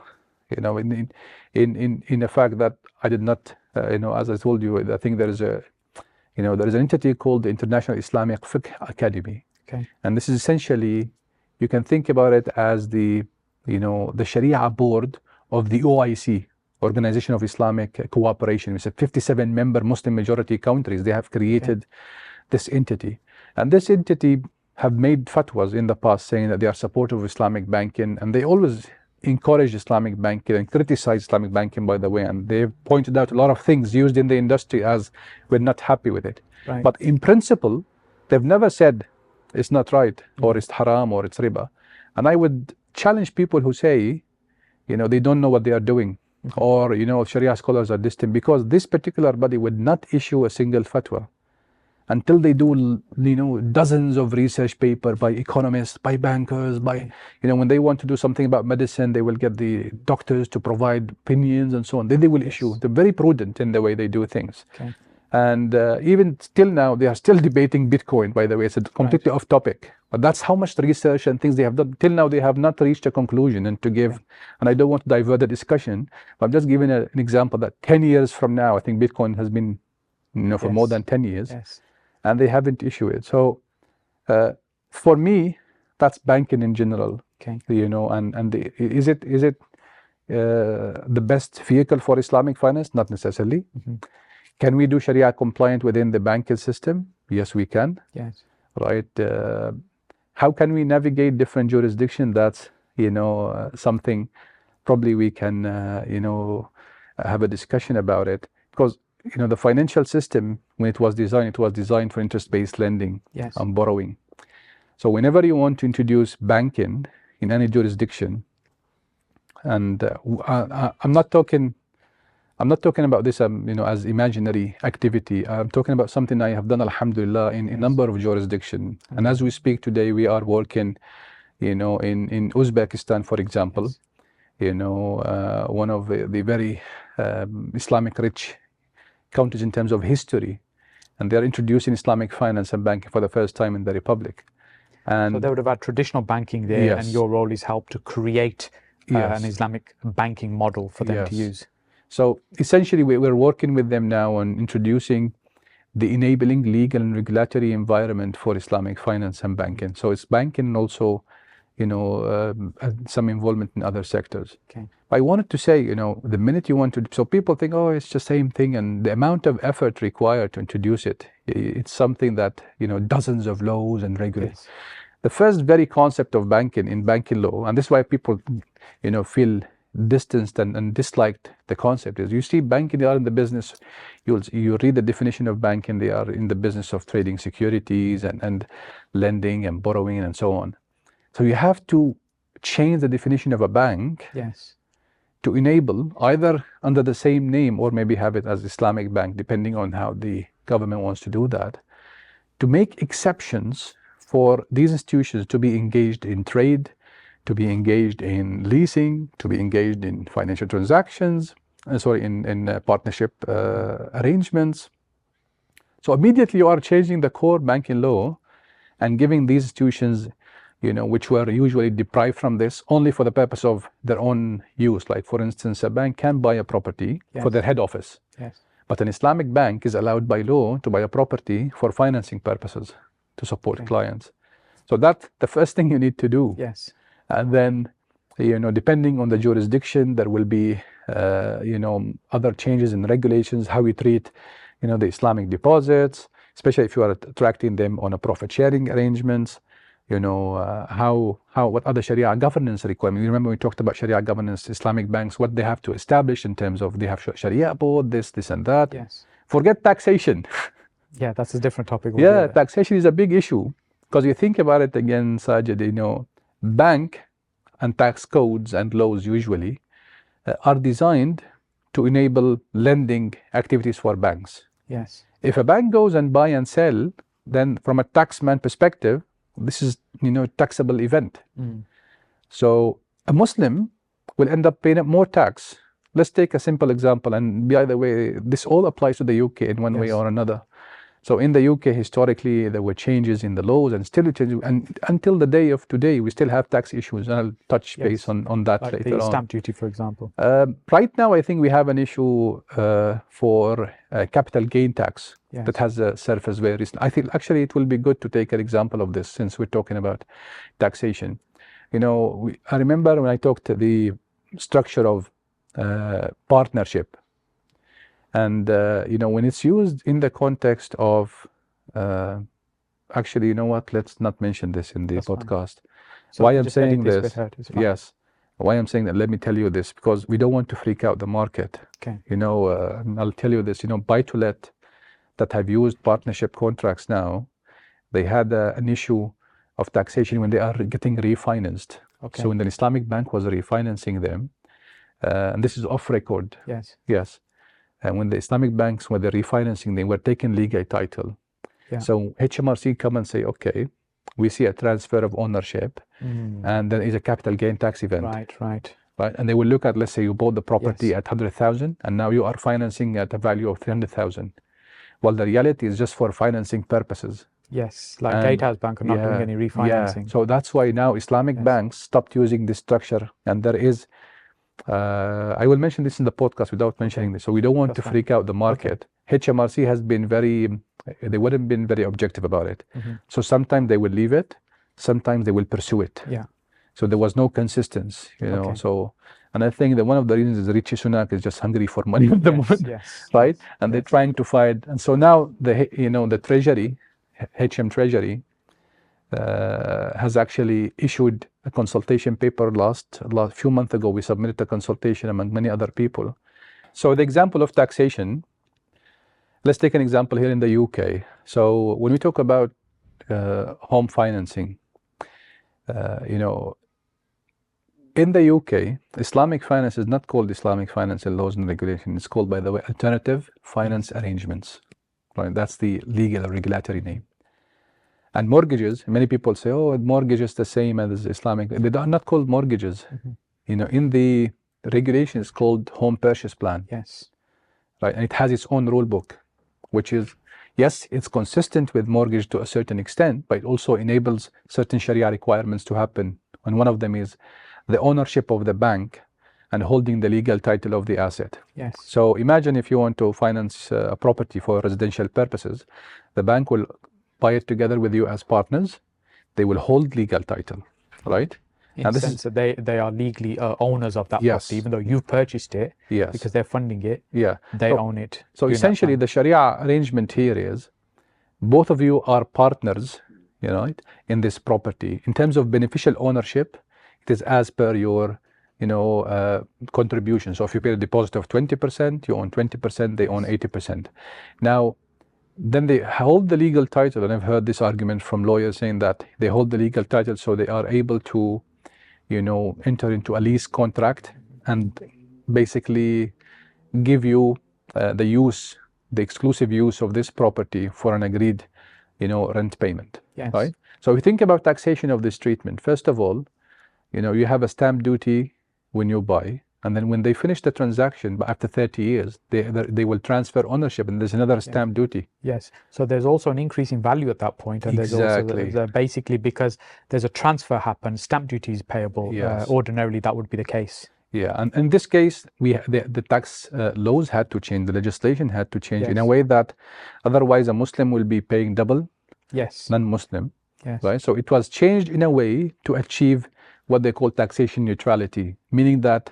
In the fact that I did not, as I told you, I think there is an entity called the International Islamic Academy. And this is essentially, you can think about it as the Sharia board of the OIC, Organization of Islamic Cooperation. It's a 57-member Muslim majority countries. They have created this entity. And this entity have made fatwas in the past saying that they are supportive of Islamic banking, and they always encourage Islamic banking and criticize Islamic banking, by the way, and they've pointed out a lot of things used in the industry as we're not happy with it. But in principle, they've never said it's not right, or it's haram, or it's riba. And I would challenge people who say, they don't know what they are doing, or, Sharia scholars are distant, because this particular body would not issue a single fatwa until they do, dozens of research papers by economists, by bankers, by, when they want to do something about medicine, they will get the doctors to provide opinions and so on. Then they will issue. They're very prudent in the way they do things. And even still now, they are still debating Bitcoin, by the way. It's a completely off topic. But that's how much research and things they have done. Till now, they have not reached a conclusion. And to give, and I don't want to divert the discussion, but I'm just giving an example that 10 years from now, I think Bitcoin has been, for more than 10 years. And they haven't issued it. So for me, that's banking in general. And is it the best vehicle for Islamic finance? Not necessarily. Can we do Sharia compliant within the banking system? Yes, we can. Right? How can we navigate different jurisdictions? That's something probably we can have a discussion about it, because the financial system, when it was designed for interest-based lending and borrowing. So whenever you want to introduce banking in any jurisdiction, and I'm not talking about this, as imaginary activity. I'm talking about something I have done, alhamdulillah, in a number of jurisdictions. And as we speak today, we are working, in Uzbekistan, for example, one of the very Islamic rich countries in terms of history, and they are introducing Islamic finance and banking for the first time in the Republic. And so they would have had traditional banking there, and your role is help to create an Islamic banking model for them to use. So essentially, we're working with them now on introducing the enabling legal and regulatory environment for Islamic finance and banking. So it's banking and also, some involvement in other sectors. I wanted to say, the minute you want to, so people think, oh, it's just the same thing, and the amount of effort required to introduce it, it's something that, dozens of laws and regulations. The first very concept of banking in banking law, and this is why people, feel distanced and disliked the concept, is you see banking, they are in the business, you read the definition of banking, they are in the business of trading securities and lending and borrowing and so on. So you have to change the definition of a bank to enable, either under the same name or maybe have it as Islamic bank, depending on how the government wants to do that, to make exceptions for these institutions to be engaged in trade, to be engaged in leasing, to be engaged in financial transactions, in partnership arrangements, So immediately you are changing the core banking law and giving these institutions, which were usually deprived from this only for the purpose of their own use. Like, for instance, a bank can buy a property for their head office. Yes. But an Islamic bank is allowed by law to buy a property for financing purposes to support clients. So that's the first thing you need to do. Yes. And then, depending on the jurisdiction, there will be, other changes in regulations, how we treat, the Islamic deposits, especially if you are attracting them on a profit sharing arrangements, what other Sharia governance requirements. You remember we talked about Sharia governance, Islamic banks, what they have to establish in terms of they have Sharia board, this and that. Yes. Forget taxation. Yeah, that's a different topic. Yeah, taxation is a big issue because you think about it again, Sajid, bank and tax codes and laws usually are designed to enable lending activities for banks. Yes. If a bank goes and buy and sell, then from a taxman perspective, this is, taxable event. So a Muslim will end up paying more tax. Let's take a simple example. And by the way, this all applies to the UK in one way or another. So in the UK, historically, there were changes in the laws and still changes. And until the day of today, we still have tax issues. And I'll touch base on that like later the on. Stamp duty, for example. Right now, I think we have an issue for capital gain tax that has surfaced very recently. I think actually it will be good to take an example of this since we're talking about taxation. I remember when I talked to the structure of partnership. And, when it's used in the context of, actually, you know what, let's not mention this in the podcast. So why I'm saying this, yes, why I'm saying that, let me tell you this, because we don't want to freak out the market. Okay. I'll tell you this, buy-to-let that have used partnership contracts now, they had an issue of taxation when they are getting refinanced. Okay. So when the Islamic bank was refinancing them, and this is off record. Yes. Yes. And when the Islamic banks were refinancing, they were taking legal title. Yeah. So HMRC come and say, okay, we see a transfer of ownership, and then it's a capital gain tax event. Right. And they will look at, let's say you bought the property at 100,000, and now you are financing at a value of 300,000. Well, the reality is just for financing purposes. Yes, like Gatehouse Bank are not doing any refinancing. Yeah. So that's why now Islamic banks stopped using this structure, and there is. I will mention this in the podcast without mentioning this. So we don't want to freak out the market. HMRC has been they wouldn't been very objective about it. So sometimes they will leave it, sometimes they will pursue it. Yeah. So there was no consistency, So, and I think that one of the reasons is Rishi Sunak is just hungry for money at the moment, right? And they're trying to find. And so now the Treasury, HM Treasury, has actually issued a consultation paper last few months ago. We submitted a consultation among many other people. So the example of taxation, let's take an example here in the UK. So when we talk about home financing, in the UK, Islamic finance is not called Islamic finance in laws and regulations. It's called, by the way, alternative finance arrangements. Right? That's the legal or regulatory name. And mortgages, many people say, oh, mortgage is the same as Islamic. They are not called mortgages. In the regulation, it's called home purchase plan. Yes. Right, and it has its own rule book, which is, yes, it's consistent with mortgage to a certain extent, but it also enables certain Sharia requirements to happen. And one of them is the ownership of the bank and holding the legal title of the asset. Yes. So imagine if you want to finance a property for residential purposes, the bank will buy it together with you as partners. They will hold legal title, right? In the sense that they are legally owners of that property, even though you've purchased it, because they're funding it, they own it. So essentially the Sharia arrangement here is both of you are partners, in this property. In terms of beneficial ownership, it is as per your, contribution. So if you pay a deposit of 20%, you own 20%, they own 80%. Now, then they hold the legal title, and I've heard this argument from lawyers saying that they hold the legal title so they are able to, enter into a lease contract and basically give you the exclusive use of this property for an agreed, rent payment, right? So if you think about taxation of this treatment, first of all, you have a stamp duty when you buy, And then when they finish the transaction, but after 30 years, they will transfer ownership, and there's another stamp duty. Yes. So there's also an increase in value at that point, and there's also basically because there's a transfer happens, stamp duty is payable. Yes. Ordinarily, that would be the case. Yeah, and in this case, the tax laws had to change, the legislation had to change in a way that otherwise a Muslim will be paying double, non-Muslim, right? So it was changed in a way to achieve what they call taxation neutrality, meaning that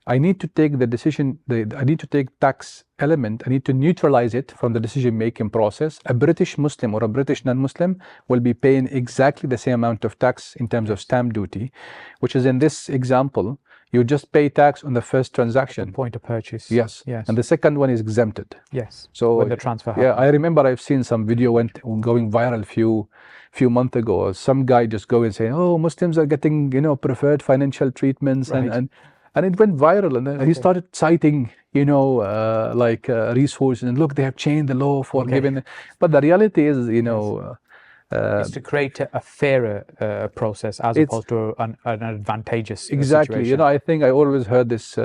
I need to take the decision, I need to take tax element, I need to neutralize it from the decision-making process. A British Muslim or a British non-Muslim will be paying exactly the same amount of tax in terms of stamp duty, which is in this example, you just pay tax on the first transaction. The point of purchase. Yes. And the second one is exempted. Yes. So when the transfer happens. Yeah, I remember I've seen some video going viral few months ago. Some guy just go and say, oh, Muslims are getting, preferred financial treatments, and it went viral, and then he started citing, resources, and look, they have changed the law for giving. But the reality is, is to create a fairer process as opposed to an advantageous situation. I think I always heard this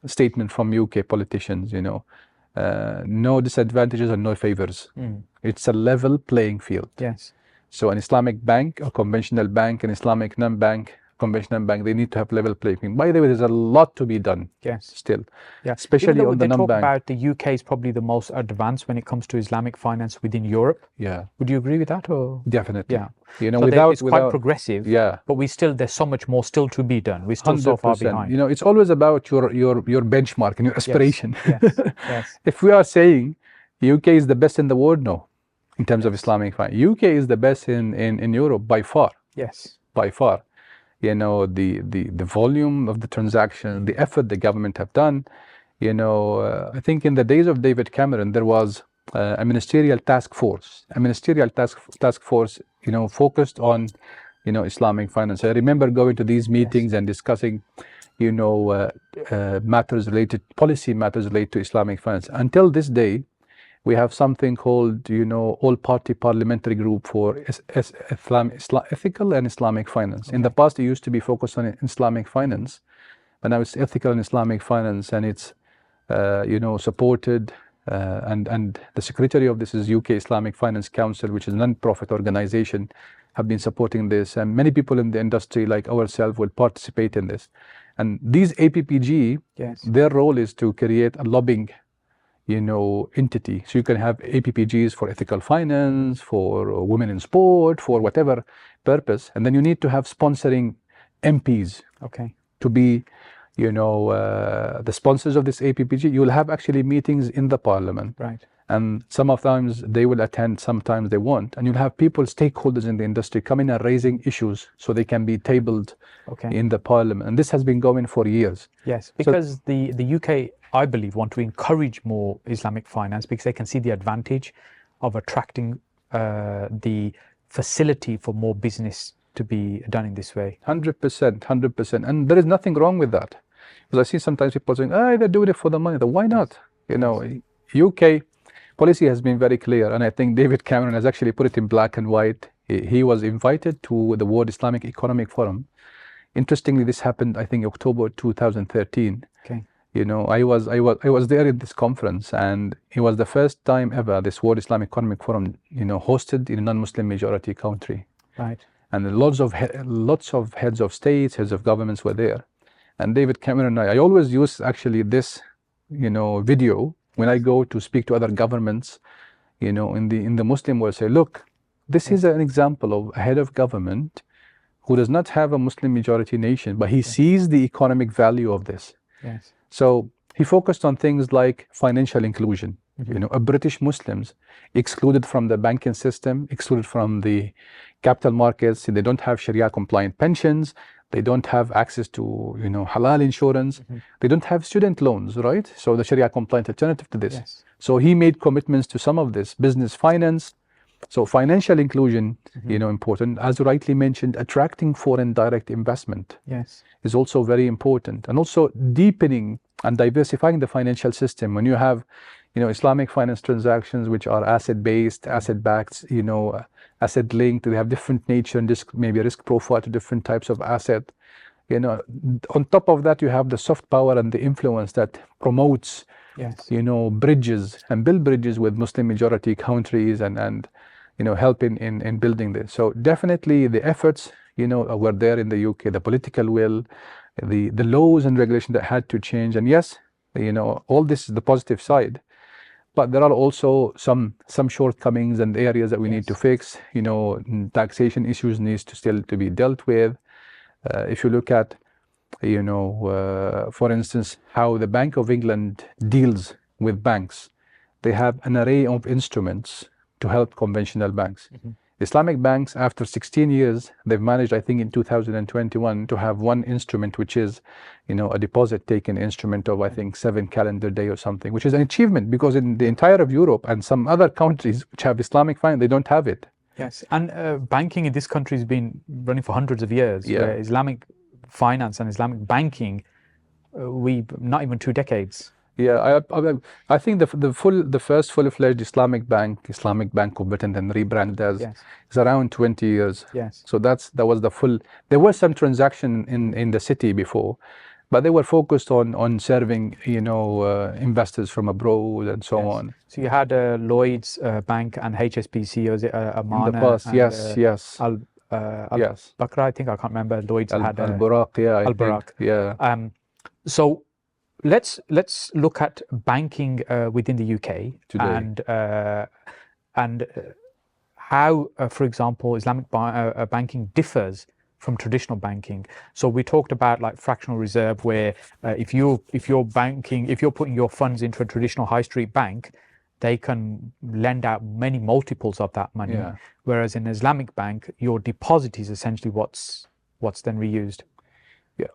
statement from UK politicians, no disadvantages and no favors. It's a level playing field. Yes. So an Islamic bank, a conventional bank, an Islamic non-bank, conventional bank, they need to have level playing field. By the way, there's a lot to be done. Yes. Still. Yeah. Especially on the non-bank. They talk about the UK is probably the most advanced when it comes to Islamic finance within Europe. Yeah. Would you agree with that? Or? Definitely. Yeah. So it's quite progressive. Yeah. But there's so much more still to be done. We're still so far behind. It's always about your benchmark and your aspiration. Yes. If we are saying UK is the best in the world, no. In terms of Islamic finance, UK is the best in Europe by far. Yes. By far. The volume of the transaction, the effort the government have done. I think in the days of David Cameron, there was a ministerial task force. Focused on, Islamic finance. I remember going to these meetings and discussing, policy matters related to Islamic finance. Until this day, we have something called, all-party parliamentary group for ethical and Islamic finance. In the past, it used to be focused on Islamic finance, but now it's ethical and Islamic finance, and it's, supported. And the secretary of this is UK Islamic Finance Council, which is a non-profit organization, have been supporting this. And many people in the industry, like ourselves, will participate in this. And these APPG, their role is to create a lobbying entity. So you can have APPGs for ethical finance, for women in sport, for whatever purpose. And then you need to have sponsoring MPs to be, the sponsors of this APPG. You will have actually meetings in the parliament. Right. And sometimes they will attend, sometimes they won't. And you'll have people, stakeholders in the industry, coming and raising issues so they can be tabled in the parliament. And this has been going for years. Yes, because the UK, I believe, want to encourage more Islamic finance because they can see the advantage of attracting the facility for more business to be done in this way. 100%. And there is nothing wrong with that. Because I see sometimes people saying, they're doing it for the money. Why not? UK policy has been very clear, and I think David Cameron has actually put it in black and white. He was invited to the World Islamic Economic Forum. Interestingly, this happened, I think, October 2013. I was there at this conference, and it was the first time ever this World Islamic Economic Forum, hosted in a non-Muslim majority country. Right. And lots of heads of states, heads of governments were there. And David Cameron and I always use actually this, video when I go to speak to other governments, in the Muslim world, say, look, this is an example of a head of government who does not have a Muslim majority nation, but he sees the economic value of this. Yes. So he focused on things like financial inclusion. British Muslims excluded from the banking system, excluded from the capital markets. They don't have Sharia compliant pensions. They don't have access to, halal insurance. They don't have student loans, right? So the Sharia compliant alternative to this. Yes. So he made commitments to some of this, business finance. So financial inclusion, important. As rightly mentioned, attracting foreign direct investment is also very important. And also deepening and diversifying the financial system. When you have, Islamic finance transactions, which are asset-based, asset-backed, asset-linked, they have different nature and maybe risk profile to different types of asset. On top of that, you have the soft power and the influence that promotes, Yes. bridges and build bridges with Muslim majority countries and help in building this. So definitely the efforts, were there in the UK, the political will, the laws and regulations that had to change. And yes, all this is the positive side. But there are also some shortcomings and areas that we need to fix. Taxation issues needs to still to be dealt with. If you look at, for instance, how the Bank of England deals with banks, they have an array of instruments to help conventional banks. Islamic banks, after 16 years, they've managed, I think in 2021, to have one instrument, which is, a deposit taken instrument of, I think, 7 calendar day or something, which is an achievement because in the entire of Europe and some other countries which have Islamic finance, they don't have it. Yes, and banking in this country has been running for hundreds of years. Yeah. Where Islamic finance and Islamic banking, not even 2 decades. Yeah, I think the first fully-fledged Islamic bank of Britain, then rebranded as, is around 20 years. Yes. So that was the full. There was some transaction in the city before, but they were focused on serving investors from abroad and so on. So you had Lloyd's Bank and HSBC, or is it Amana? In the past, yes. Yes. Bakr, I think, I can't remember. Lloyd's had Al-Buraq, yeah. Al-Buraq. Yeah. So let's look at banking within the UK today, and how, for example, Islamic banking differs from traditional banking. So we talked about like fractional reserve, where if you're putting your funds into a traditional high street bank, they can lend out many multiples of that money. Yeah. Whereas in Islamic bank, your deposit is essentially what's then reused. Yeah.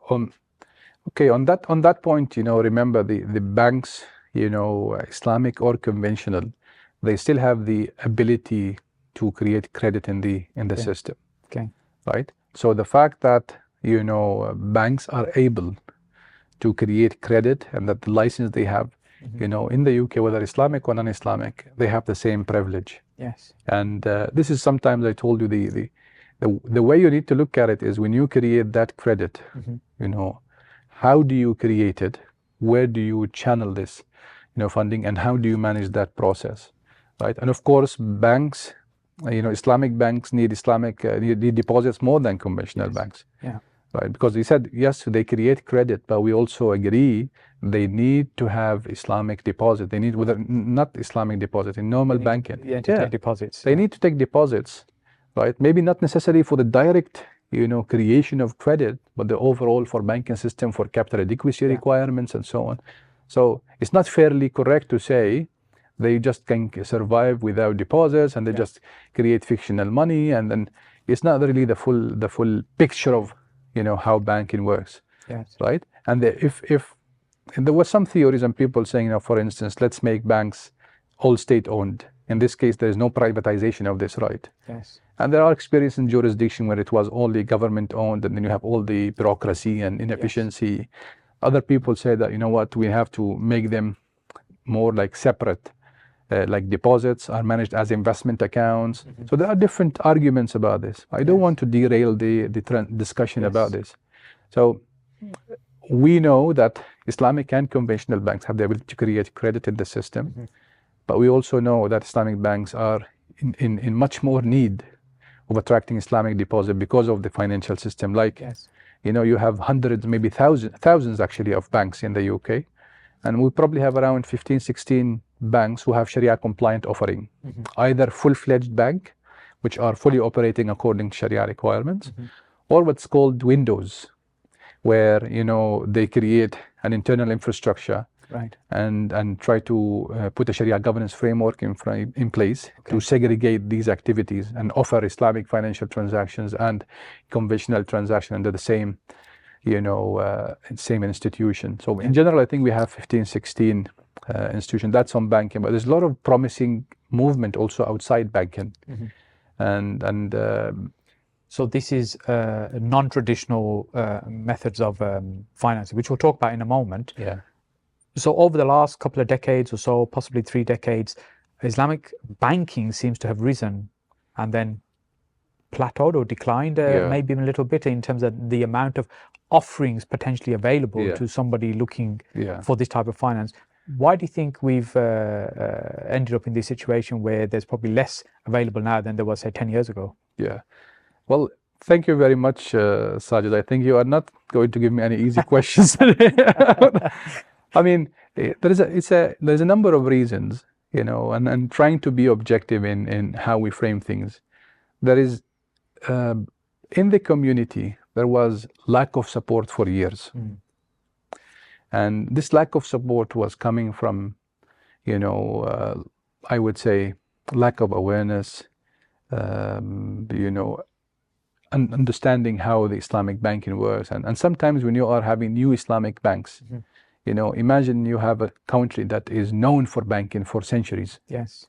Okay, on that point, remember the banks, Islamic or conventional, they still have the ability to create credit in the system. Okay. Right? So the fact that, banks are able to create credit and that the license they have, in the UK, whether Islamic or non-Islamic, they have the same privilege. Yes. And this is sometimes, I told you, the way you need to look at it is when you create that credit, how do you create it? Where do you channel this, funding, and how do you manage that process, right? And of course, banks, Islamic banks need need deposits more than conventional banks, right? Because they said yes, they create credit, but we also agree they need to have Islamic deposit. They need not Islamic deposit in normal banking. To take deposits. They need to take deposits, right? Maybe not necessarily for the direct creation of credit, but the overall for banking system, for capital adequacy requirements and so on. So it's not fairly correct to say they just can survive without deposits and they just create fictional money, and then it's not really the full picture of how banking works. Yes. Right? And and there were some theories and people saying, for instance, let's make banks all state-owned. In this case, there is no privatization of this right. Yes. And there are experiences in jurisdiction where it was only government-owned, and then you have all the bureaucracy and inefficiency. Yes. Other people say that, we have to make them more like separate, like deposits are managed as investment accounts. So there are different arguments about this. I don't want to derail the discussion about this. So we know that Islamic and conventional banks have the ability to create credit in the system, but we also know that Islamic banks are in much more need of attracting Islamic deposit because of the financial system. Like, you have hundreds, maybe thousands actually of banks in the UK, and we probably have around 15, 16 banks who have Sharia compliant offering, either full-fledged bank, which are fully operating according to Sharia requirements, or what's called windows, where they create an internal infrastructure, right, and try to put a Sharia governance framework in place to segregate these activities and offer Islamic financial transactions and conventional transactions under the same same institution. So in general, I think we have 15, 16 institutions. That's on banking, but there's a lot of promising movement also outside banking, and so this is non-traditional methods of financing, which we'll talk about in a moment. Yeah. So over the last couple of decades or so, possibly 3 decades, Islamic banking seems to have risen and then plateaued or declined, maybe a little bit in terms of the amount of offerings potentially available to somebody looking for this type of finance. Why do you think we've ended up in this situation where there's probably less available now than there was, say, 10 years ago? Yeah. Well, thank you very much, Sajid. I think you are not going to give me any easy questions. I mean, there's a number of reasons, and trying to be objective in how we frame things. There is, in the community, there was lack of support for years. And this lack of support was coming from, I would say, lack of awareness, understanding how the Islamic banking works. And sometimes when you are having new Islamic banks, imagine you have a country that is known for banking for centuries. Yes.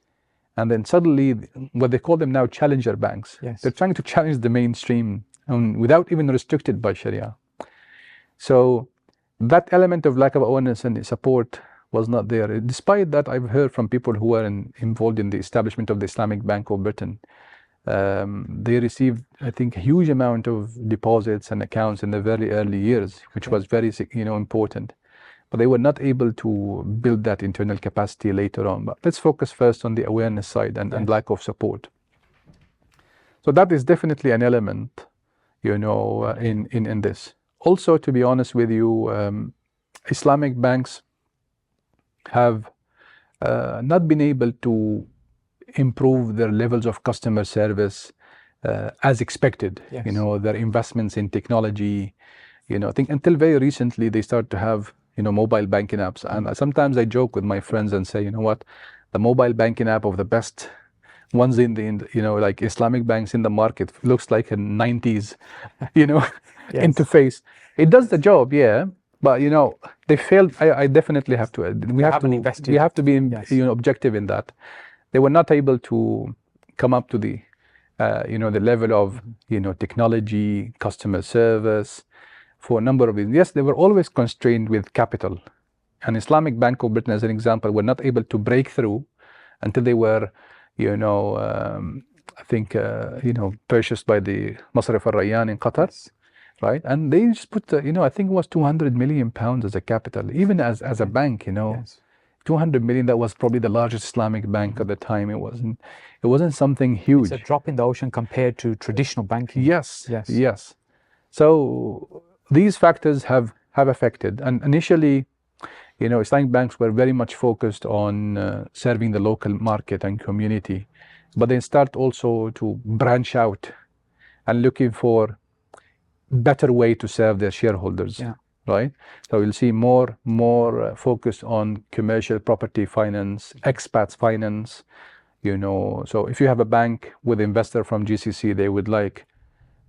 And then suddenly, what they call them now challenger banks, they're trying to challenge the mainstream without even restricted by Sharia. So that element of lack of awareness and support was not there. Despite that, I've heard from people who were involved in the establishment of the Islamic Bank of Britain. They received, I think, a huge amount of deposits and accounts in the very early years, which was very, important. But they were not able to build that internal capacity later on. But let's focus first on the awareness side and lack of support. So that is definitely an element, in this. Also, to be honest with you, Islamic banks have not been able to improve their levels of customer service as expected. Their investments in technology, I think until very recently they started to have mobile banking apps. And sometimes I joke with my friends and say, the mobile banking app of the best ones in the like Islamic banks in the market looks like a 90s interface. It does the job, but they failed. I definitely have to. We have to be objective in that. They were not able to come up to the the level of technology, customer service, for a number of reasons. Yes, they were always constrained with capital, and Islamic Bank of Britain, as an example, were not able to break through until they were I think purchased by the Masraf Al Rayyan in Qatar. Right, and they just put I think it was 200 million pounds as a capital, even as a bank. 200 million, that was probably the largest Islamic bank at the time. It wasn't something huge. It's a drop in the ocean compared to traditional banking. Yes. So these factors have affected, and initially Islamic banks were very much focused on serving the local market and community, but they start also to branch out and looking for better way to serve their shareholders. Right, so you'll see more focus on commercial property finance, expats finance. So if you have a bank with investor from GCC, they would like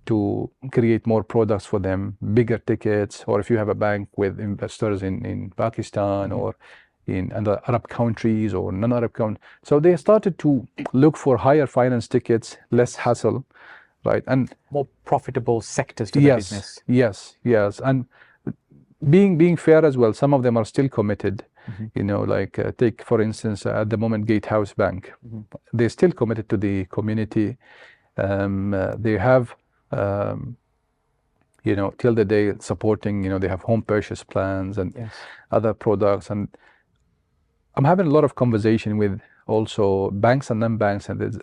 to create more products for them, bigger tickets. Or if you have a bank with investors in Pakistan or in other Arab countries or non-Arab countries, so they started to look for higher finance tickets, less hassle, right, and more profitable sectors to the business. Yes, and being fair as well, some of them are still committed. Like take for instance at the moment Gatehouse Bank. They're still committed to the community. They have till the day supporting, they have home purchase plans and other products. And I'm having a lot of conversation with also banks and non-banks, and there's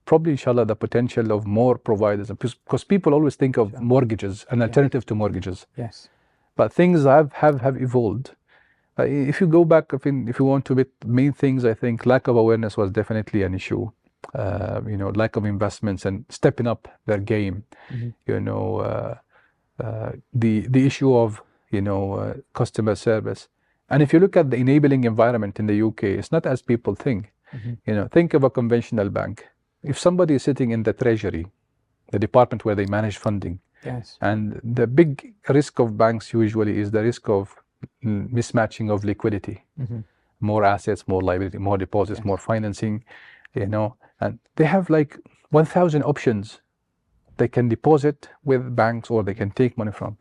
probably inshallah the potential of more providers, because people always think of mortgages, an alternative to mortgages. But things have evolved. If you go back, if you want to bit main things, I think lack of awareness was definitely an issue. Lack of investments and stepping up their game. The issue of customer service. And if you look at the enabling environment in the UK, it's not as people think. Think of a conventional bank. If somebody is sitting in the treasury, the department where they manage funding, and the big risk of banks usually is the risk of mismatching of liquidity, more assets, more liability, more deposits, more financing, and they have like 1,000 options. They can deposit with banks or they can take money from.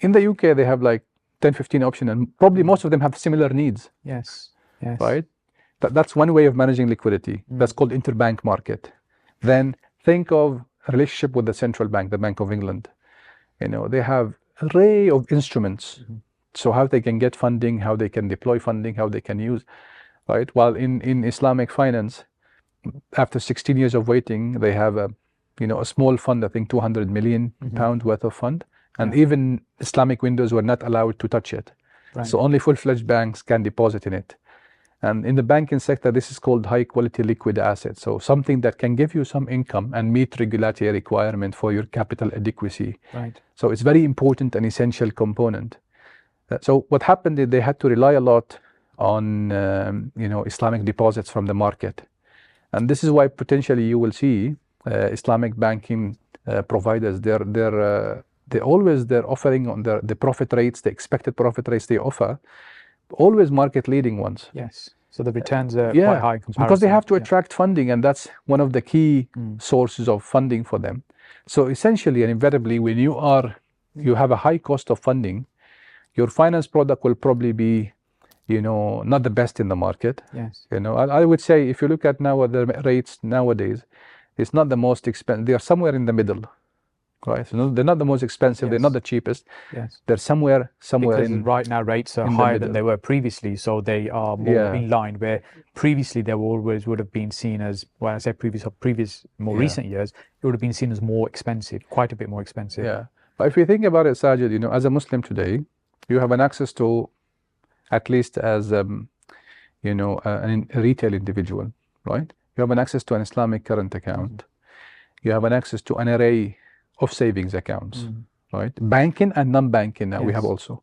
In the UK, they have like 10, 15 options, and probably most of them have similar needs. Right? That's one way of managing liquidity. That's called interbank market. Then think of a relationship with the central bank, the Bank of England. They have an array of instruments. So how they can get funding, how they can deploy funding, how they can use, right? While in Islamic finance, after 16 years of waiting, they have a small fund, I think 200 million pound worth of fund. And even Islamic windows were not allowed to touch it. Right. So only full-fledged banks can deposit in it. And in the banking sector, this is called high-quality liquid assets. So something that can give you some income and meet regulatory requirement for your capital adequacy. Right. So it's very important and essential component. So what happened is they had to rely a lot on Islamic deposits from the market. And this is why potentially you will see Islamic banking providers, they're offering on the profit rates, the expected profit rates they offer, always market leading ones. Yes. So the returns are quite high in comparison. Because they have to attract funding, and that's one of the key sources of funding for them. So essentially and invariably, when you have a high cost of funding, your finance product will probably be not the best in the market. Yes. I would say if you look at now the rates nowadays, it's not the most expensive. They are somewhere in the middle, right? So they're not the most expensive. They're not the cheapest. Yes. They're somewhere because in. Right now rates are higher than they were previously, so they are more in line. Where previously they always would have been seen as, when I say previous more recent years, it would have been seen as more expensive, quite a bit more expensive. Yeah. But if you think about it, Sajid, as a Muslim today, you have an access to, at least as a retail individual, right? You have an access to an Islamic current account. You have an access to an array of savings accounts, right? Banking and non-banking now we have also,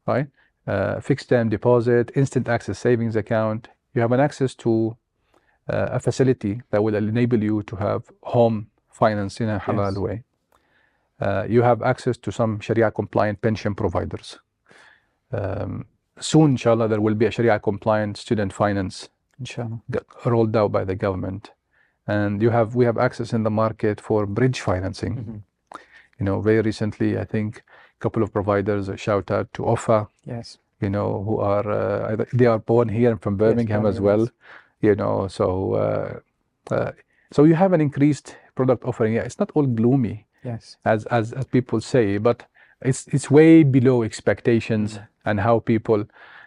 right? Fixed term deposit, instant access savings account. You have an access to a facility that will enable you to have home finance in a halal way. You have access to some Sharia compliant pension providers. Soon, inshallah, there will be a Sharia compliant student finance rolled out by the government. And we have access in the market for bridge financing. Very recently, I think a couple of providers shout out to offer, who are, they are born here from Birmingham as well, so you have an increased product offering. It's not all gloomy, as people say, but it's way below expectations and how people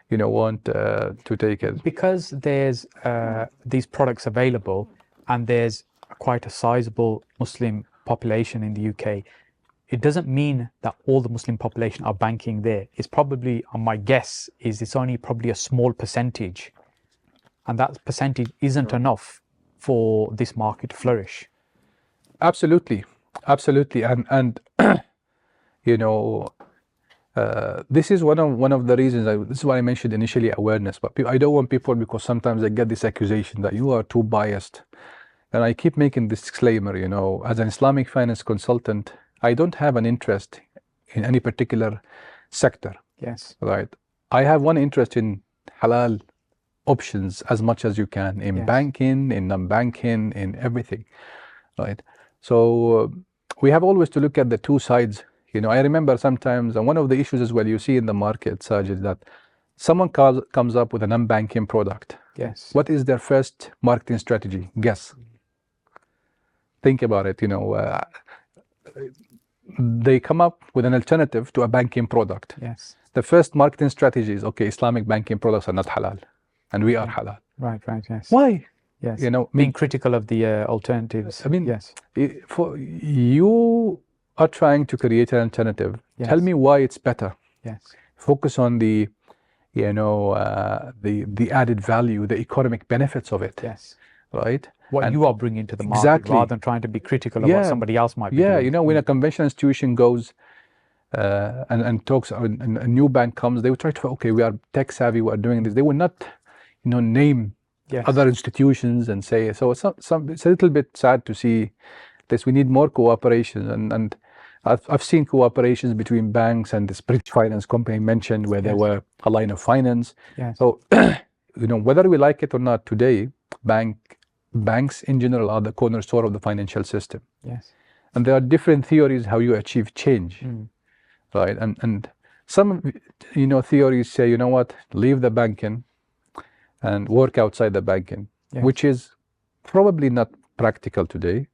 want to take it. Because there's these products available and there's quite a sizable Muslim population in the UK, it doesn't mean that all the Muslim population are banking there. It's probably, my guess is it's only probably a small percentage, and that percentage isn't enough for this market to flourish. Absolutely, and this is one of the reasons. This is why I mentioned initially awareness. But I don't want people, because sometimes they get this accusation that you are too biased, and I keep making this disclaimer. As an Islamic finance consultant, I don't have an interest in any particular sector. Yes. Right. I have one interest in halal options as much as you can in banking, in non-banking, in everything. Right. So we have always to look at the two sides. I remember sometimes, and one of the issues as well you see in the market, Sajid, that someone comes up with a non-banking product. Yes. What is their first marketing strategy? Guess. Think about it. They come up with an alternative to a banking product. Yes. The first marketing strategy is, okay, Islamic banking products are not halal, and we are halal. Right, yes. Why? Yes. Being critical of the alternatives. I mean, yes. For you are trying to create an alternative. Yes. Tell me why it's better. Yes. Focus on the added value, the economic benefits of it. Yes. Right. What you are bringing to the market, rather than trying to be critical of what somebody else might be doing. When a conventional institution goes and talks, and a new bank comes, they will try to, okay, we are tech savvy, we are doing this. They will not, name other institutions and say, so it's a little bit sad to see this. We need more cooperation, and I've seen cooperations between banks and this bridge finance company mentioned, where there were a line of finance. Yes. So, whether we like it or not today, banks in general are the cornerstone of the financial system. Yes. And there are different theories how you achieve change, right? And some, theories say, leave the banking and work outside the banking, which is probably not practical today.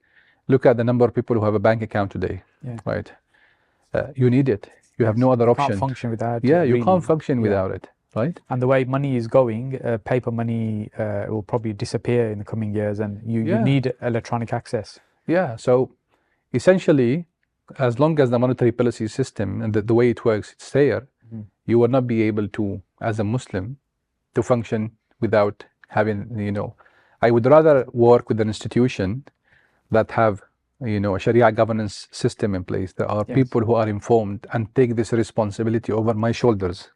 Look at the number of people who have a bank account today, right? You need it. You have no other option. You can't function without it. Yeah, you can't function without it, right? And the way money is going, paper money will probably disappear in the coming years, and you need electronic access. Yeah, so essentially, as long as the monetary policy system and the way it works, it's there, you will not be able to, as a Muslim, to function without having, I would rather work with an institution that have, a Sharia governance system in place. There are people who are informed and take this responsibility over my shoulders,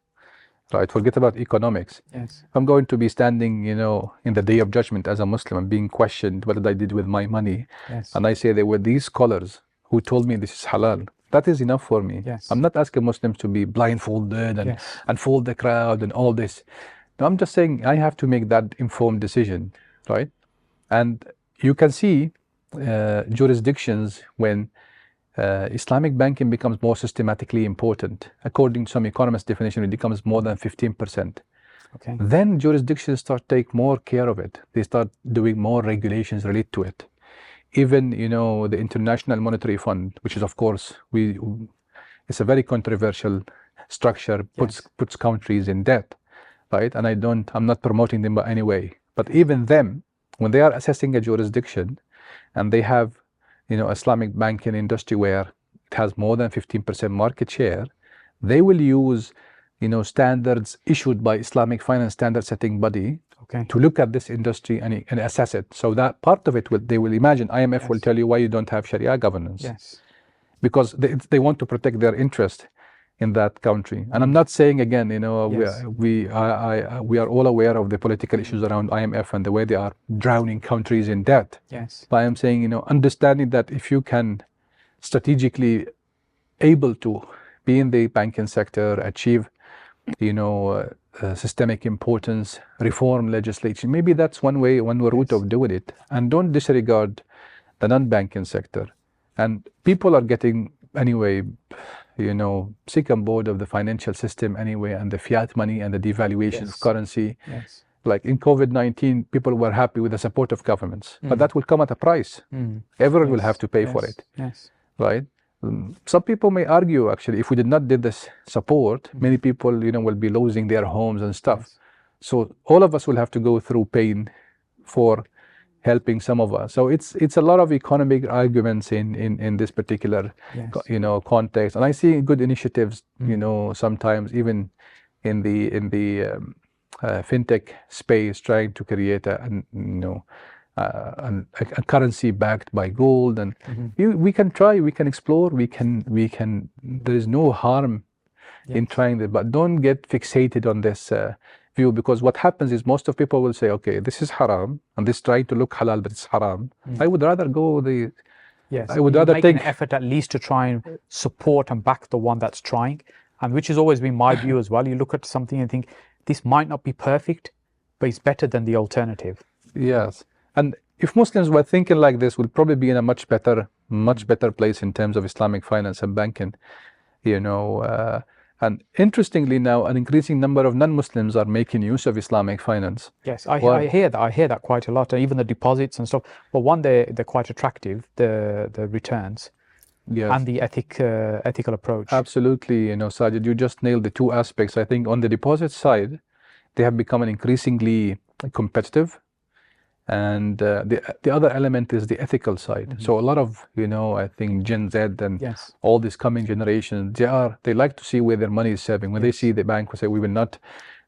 right? Forget about economics. Yes. I'm going to be standing, in the day of judgment as a Muslim and being questioned what did I did with my money. And I say there were these scholars who told me this is halal. That is enough for me. I'm not asking Muslims to be blindfolded and fool the crowd and all this. No, I'm just saying I have to make that informed decision, right? And you can see jurisdictions when Islamic banking becomes more systematically important. According to some economists' definition, it becomes more than 15%. Okay. Then jurisdictions start take more care of it. They start doing more regulations related to it. Even, the International Monetary Fund, which is, of course, it's a very controversial structure, puts countries in debt, right? And I'm not promoting them by any way. But even them, when they are assessing a jurisdiction and they have, Islamic banking industry where it has more than 15% market share, they will use, standards issued by Islamic Finance standard setting body to look at this industry and assess it. So that part of it, they will imagine, IMF will tell you why you don't have Sharia governance. Because they want to protect their interest in that country. And I'm not saying, again, we are all aware of the political issues around IMF and the way they are drowning countries in debt. But I'm saying, understanding that if you can strategically able to be in the banking sector, achieve, systemic importance, reform legislation, maybe that's one route of doing it. And don't disregard the non-banking sector. And people are getting, anyway, sick and bored of the financial system anyway, and the fiat money and the devaluation of currency. Like in COVID-19, people were happy with the support of governments, but that will come at a price. Everyone will have to pay for it, right? Some people may argue, actually, if we did not did this support, many people, will be losing their homes and stuff. So all of us will have to go through pain for helping some of us. So it's a lot of economic arguments in this particular, context. And I see good initiatives, sometimes even in the FinTech space, trying to create a currency backed by gold. And we can try, we can explore, we can. There is no harm in trying that, but don't get fixated on this view, because what happens is most of people will say, okay, this is haram, and this trying to look halal, but it's haram. I would rather go I would rather make an effort at least to try and support and back the one that's trying, and which has always been my view as well. You look at something and think, this might not be perfect, but it's better than the alternative. Yes. And if Muslims were thinking like this, we'll probably be in a much better place in terms of Islamic finance and banking, and interestingly now, an increasing number of non-Muslims are making use of Islamic finance. Yes, I hear that. I hear that quite a lot, and even the deposits and stuff. But one, they're quite attractive, the returns, and the ethical approach. Absolutely, Sajid, you just nailed the two aspects. I think on the deposit side, they have become increasingly competitive. And the other element is the ethical side. So a lot of, I think Gen Z and all these coming generations, they like to see where their money is serving. When they see the bank, will say, we will not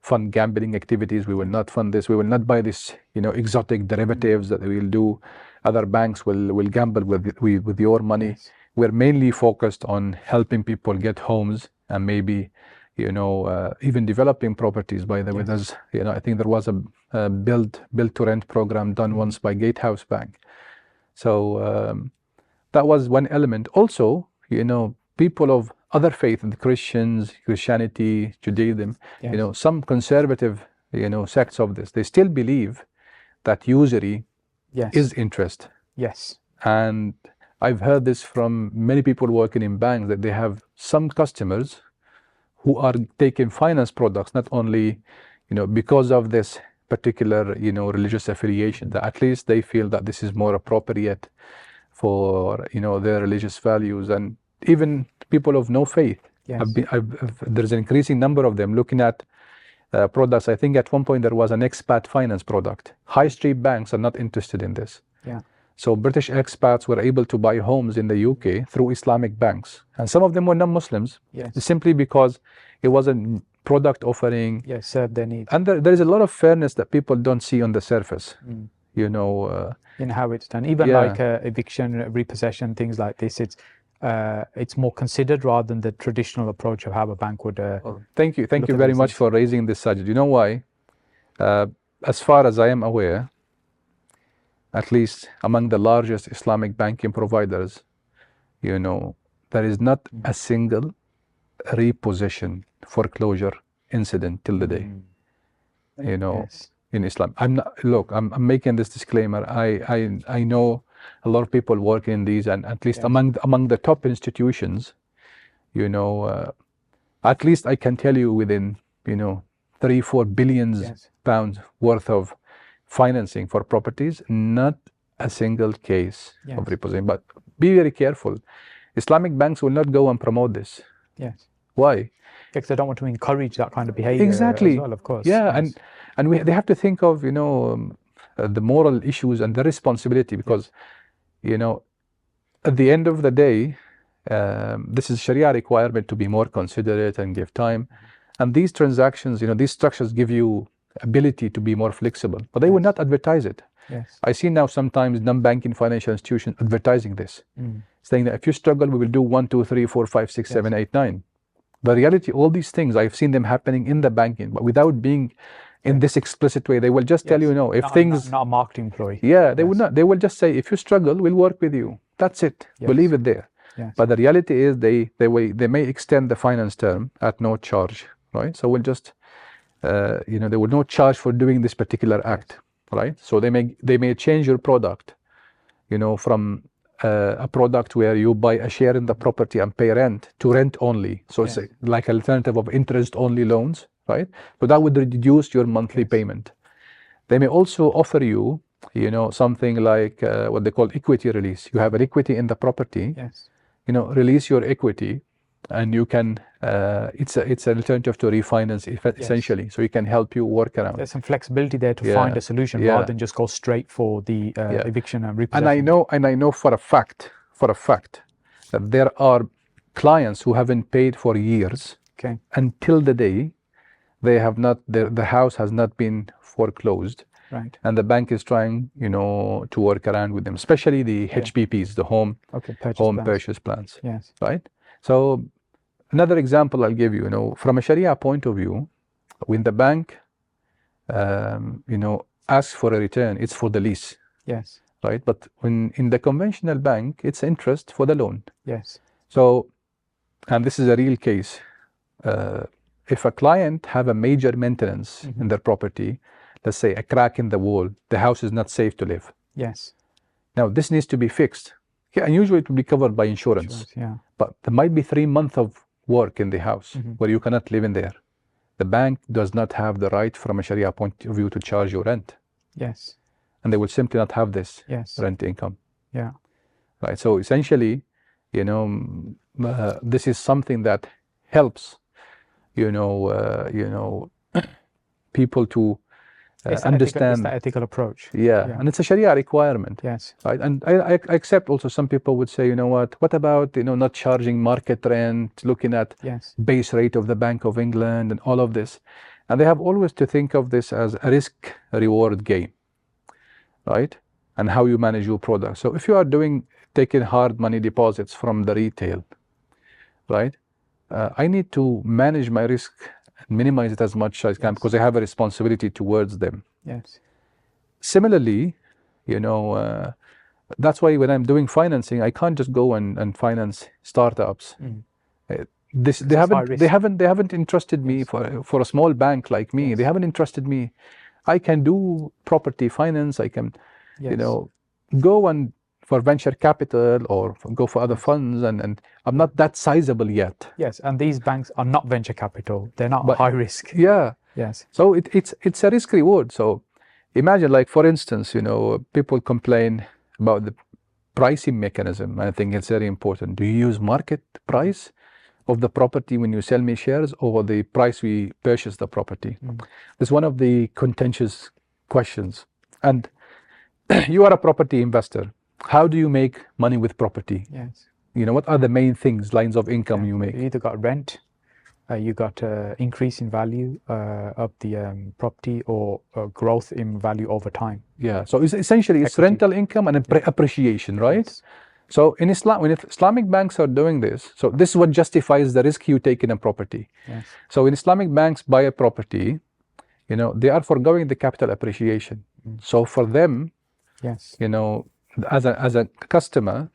fund gambling activities, we will not fund this, we will not buy this, exotic derivatives that we will do. Other banks will gamble with your money. We're mainly focused on helping people get homes and maybe, even developing properties. By the way, there's, I think there was a build to rent program done once by Gatehouse Bank. So that was one element. Also, people of other faith, the Christianity, Judaism, some conservative, sects of this, they still believe that usury is interest. And I've heard this from many people working in banks, that they have some customers who are taking finance products, not only, because of this particular, religious affiliation, that at least they feel that this is more appropriate, for their religious values, and even people of no faith. Yes. There's an increasing number of them looking at products. I think at one point there was an expat finance product. High street banks are not interested in this. Yeah. So British expats were able to buy homes in the UK through Islamic banks, and some of them were non-Muslims. Yes. Simply because it was a product offering. Yes, serve their needs. And there is a lot of fairness that people don't see on the surface. In how it's done, even like eviction, repossession, things like this. It's more considered rather than the traditional approach of how a bank would. Thank you very much for raising this subject. You know why? As far as I am aware, at least among the largest Islamic banking providers, there is not a single repossession foreclosure incident till the day. Yes. In Islam. I'm making this disclaimer. I know a lot of people work in these, and at least among the top institutions, at least I can tell you within 3-4 billions pounds worth of financing for properties, not a single case of repossession. But be very careful. Islamic banks will not go and promote this. Yes. Why? Because they don't want to encourage that kind of behavior. Exactly. As well, of course. Yeah, and they have to think of the moral issues and the responsibility, because at the end of the day, this is Sharia requirement to be more considerate and give time. And these transactions, these structures give you ability to be more flexible, but they will not advertise it. Yes. I see now sometimes non-banking financial institutions advertising this, saying that if you struggle, we will do 1, 2, 3, 4, 5, 6, 7, 8, 9. The reality, all these things, I've seen them happening in the banking, but without being in this explicit way. They will just tell you, if things... Not a marketing ploy. Yeah, they would not. They will just say, if you struggle, we'll work with you. That's it. We'll leave it there. Yes. But the reality is they may extend the finance term at no charge, right? So we'll just, there will no charge for doing this particular act, right? So they may change your product, from a product where you buy a share in the property and pay rent to rent only. So it's like an alternative of interest only loans, right? So that would reduce your monthly payment. They may also offer you, something like what they call equity release. You have an equity in the property, release your equity, and you can, it's an alternative to refinance essentially. So you can help you work around. There's some flexibility there to find a solution rather than just go straight for the eviction and repossession. And I know for a fact that there are clients who haven't paid for years until the day they have not, the house has not been foreclosed. Right. And the bank is trying, to work around with them, especially the HPPs, the home purchase plans. Yes. Right. So another example I'll give you, from a Sharia point of view, when the bank, asks for a return, it's for the lease. Yes. Right. But when in the conventional bank, it's interest for the loan. Yes. So, and this is a real case. If a client have a major maintenance in their property, let's say a crack in the wall, the house is not safe to live. Yes. Now this needs to be fixed. And usually it will be covered by insurance. But there might be 3 months of work in the house where you cannot live in there. The bank does not have the right from a Sharia point of view to charge you rent. Yes. And they will simply not have this rent income. Yeah. Right. So essentially, this is something that helps, people to understand. It's the ethical approach. And it's a Sharia requirement. Yes. Right. And I accept also some people would say, what about, not charging market rent, looking at base rate of the Bank of England and all of this. And they have always to think of this as a risk reward game, right? And how you manage your product. So if you are taking hard money deposits from the retail, right? I need to manage my risk and minimize it as much as I can because I have a responsibility towards them. Yes. Similarly, that's why when I'm doing financing, I can't just go and finance startups. They haven't entrusted me for a small bank like me. They haven't entrusted me. I can do property finance. I can, go and for venture capital or go for other funds, and I'm not that sizable yet. Yes, and these banks are not venture capital. They're not high risk. Yeah. Yes. So it's a risk reward. So imagine, like, for instance, people complain about pricing mechanism. I think it's very important. Do you use market price of the property when you sell me shares, or the price we purchase the property? It's one of the contentious questions. And you are a property investor. How do you make money with property? Yes. You know, what are the main things, lines of income you make? You either got rent, you got increase in value of the property, or growth in value over time. Yeah, so it's essentially it's rental income and appreciation, right? Yes. So in Islam, when Islamic banks are doing this, so this is what justifies the risk you take in a property. Yes. So when Islamic banks buy a property, you know, they are foregoing the capital appreciation. So for them, Yes. you know, as a customer,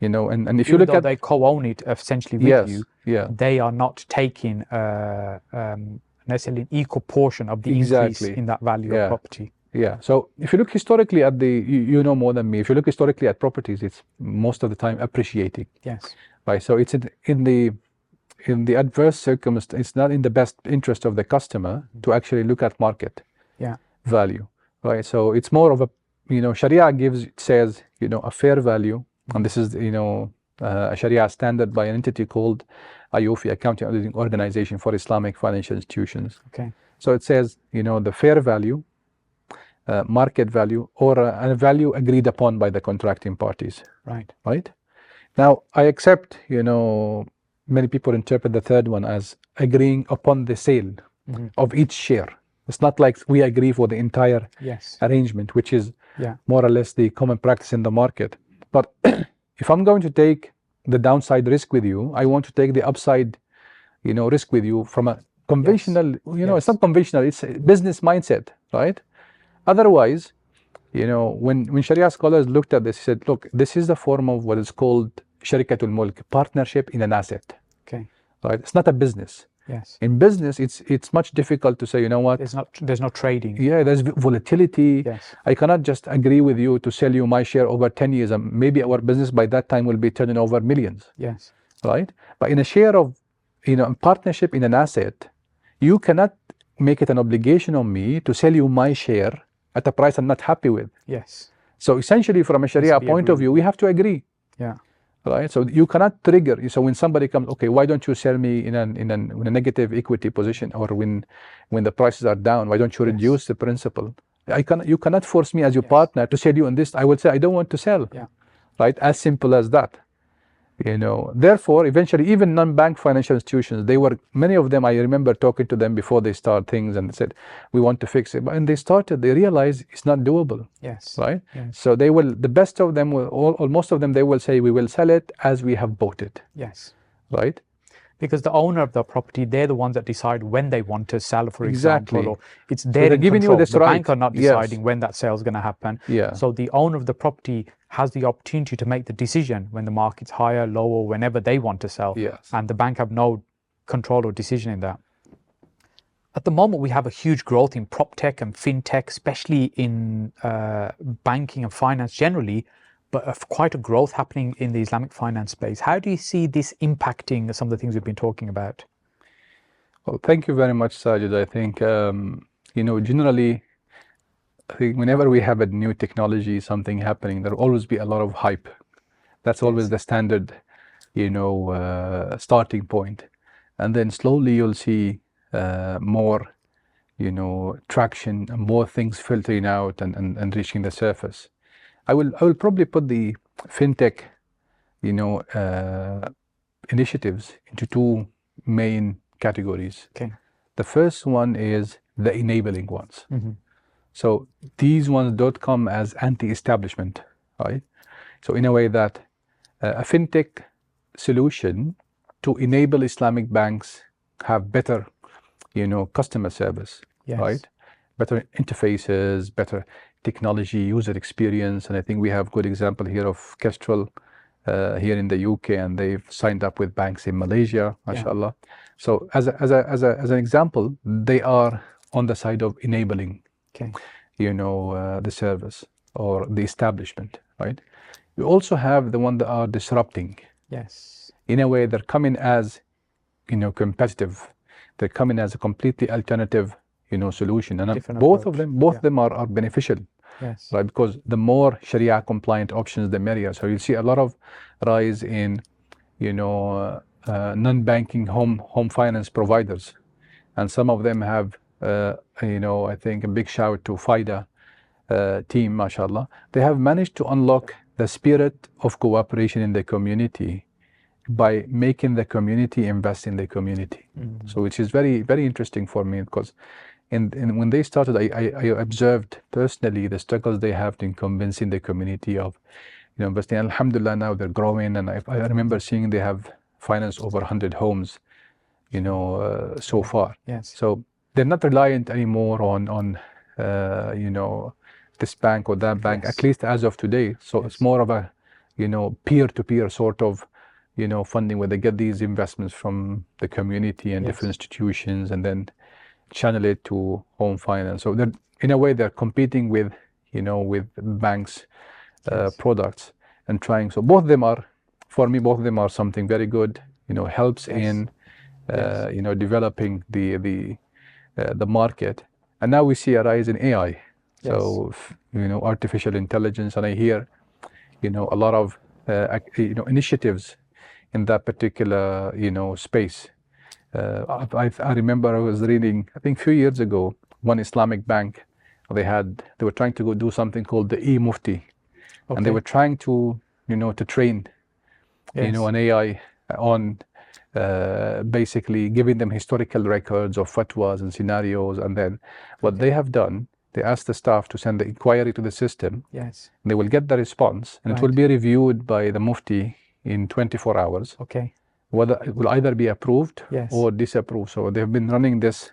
you know, and if Even you look though at they co-own it essentially with yes, you, yeah, they are not taking necessarily an equal portion of the increase in that value of property. Yeah. So if you look historically at you know more than me. If you look historically at properties, it's most of the time appreciating. Yes. Right. So it's in the adverse circumstance. It's not in the best interest of the customer to actually look at market value. Right. So it's more of a, you know, Sharia says, you know, a fair value, and this is, you know, a Sharia standard by an entity called IOFI, Accounting Auditing Organization for Islamic Financial Institutions. Okay. So it says, you know, the fair value, market value, or a value agreed upon by the contracting parties. Right. Right. Now, I accept, you know, many people interpret the third one as agreeing upon the sale of each share. It's not like we agree for the entire arrangement, which is more or less the common practice in the market. But if I'm going to take the downside risk with you, I want to take the upside, you know, risk with you from a conventional, you know, it's not conventional, it's a business mindset, right? Otherwise, you know, when Sharia scholars looked at this, he said, look, this is a form of what is called sharikatul mulk, partnership in an asset. Okay. Right? It's not a business. Yes. In business, it's much difficult to say, you know what? There's no trading. Yeah, there's volatility. Yes. I cannot just agree with you to sell you my share over 10 years. And maybe our business by that time will be turning over millions. Yes. Right? But in a share of, you know, partnership in an asset, you cannot make it an obligation on me to sell you my share at a price I'm not happy with. Yes. So essentially, from a Sharia point of view, we have to agree. Yeah. Right. So you cannot trigger. So when somebody comes, okay, why don't you sell me in a negative equity position, or when the prices are down, why don't you reduce the principal? You cannot force me as your partner to sell you on this. I will say I don't want to sell. Yeah. Right. As simple as that. You know, therefore, eventually, even non-bank financial institutions, many of them, I remember talking to them before they start things, and they said, we want to fix it. But when they started, they realized it's not doable. Yes. Right? Yes. So the best of them, or most of them, they will say, we will sell it as we have bought it. Yes. Right? Because the owner of the property, they're the ones that decide when they want to sell, for example, or it's their they're giving control. You this the right. bank are not deciding when that sale is going to happen. Yeah. So the owner of the property has the opportunity to make the decision when the market's higher, lower, whenever they want to sell. Yes. And the bank have no control or decision in that. At the moment, we have a huge growth in prop tech and fintech, especially in banking and finance generally, but quite a growth happening in the Islamic finance space. How do you see this impacting some of the things we've been talking about? Well, thank you very much, Sajid. I think, you know, generally, I think whenever we have a new technology, something happening, there will always be a lot of hype. That's always the standard, you know, starting point. And then slowly you'll see more, you know, traction and more things filtering out and reaching the surface. I will probably put the fintech, you know, initiatives into two main categories. Okay. The first one is the enabling ones. So these ones don't come as anti-establishment, right? So in a way that a fintech solution to enable Islamic banks have better, you know, customer service, right? Better interfaces, better technology, user experience. And I think we have good example here of Kestrel here in the UK, and they've signed up with banks in Malaysia, mashallah. So as an example, they are on the side of enabling, you know, the service or the establishment, right? You also have the one that are disrupting. Yes. In a way, they're coming as, you know, competitive. They're coming as a completely alternative, you know, solution. And both of them are beneficial Yes. right? Because the more Sharia compliant options, the merrier. So you'll see a lot of rise in, non-banking home finance providers, and some of them have, I think a big shout to FIDA team, mashallah. They have managed to unlock the spirit of cooperation in the community by making the community invest in the community. So which is very, very interesting for me, because when they started, I observed personally the struggles they have in convincing the community of investing. Alhamdulillah, now they're growing, and I remember seeing they have financed over 100 homes, so far. Yes. So they're not reliant anymore on this bank or that bank, Yes. at least as of today. So it's more of a peer-to-peer sort of funding, where they get these investments from the community and different institutions, and then channel it to home finance. So they're, in a way, they're competing with banks products and trying. So both of them are, for me, something very good. Helps in developing the market. And now we see a rise in AI. So artificial intelligence, and I hear a lot of initiatives in that particular space. I remember I was reading, I think a few years ago, one Islamic bank, they were trying to go do something called the e-mufti, and they were trying to to train an AI on basically giving them historical records of fatwas and scenarios, and then what they have done, they asked the staff to send the inquiry to the system. Yes. They will get the response, and it will be reviewed by the mufti in 24 hours. Okay. Whether it will either be approved or disapproved. So they've been running this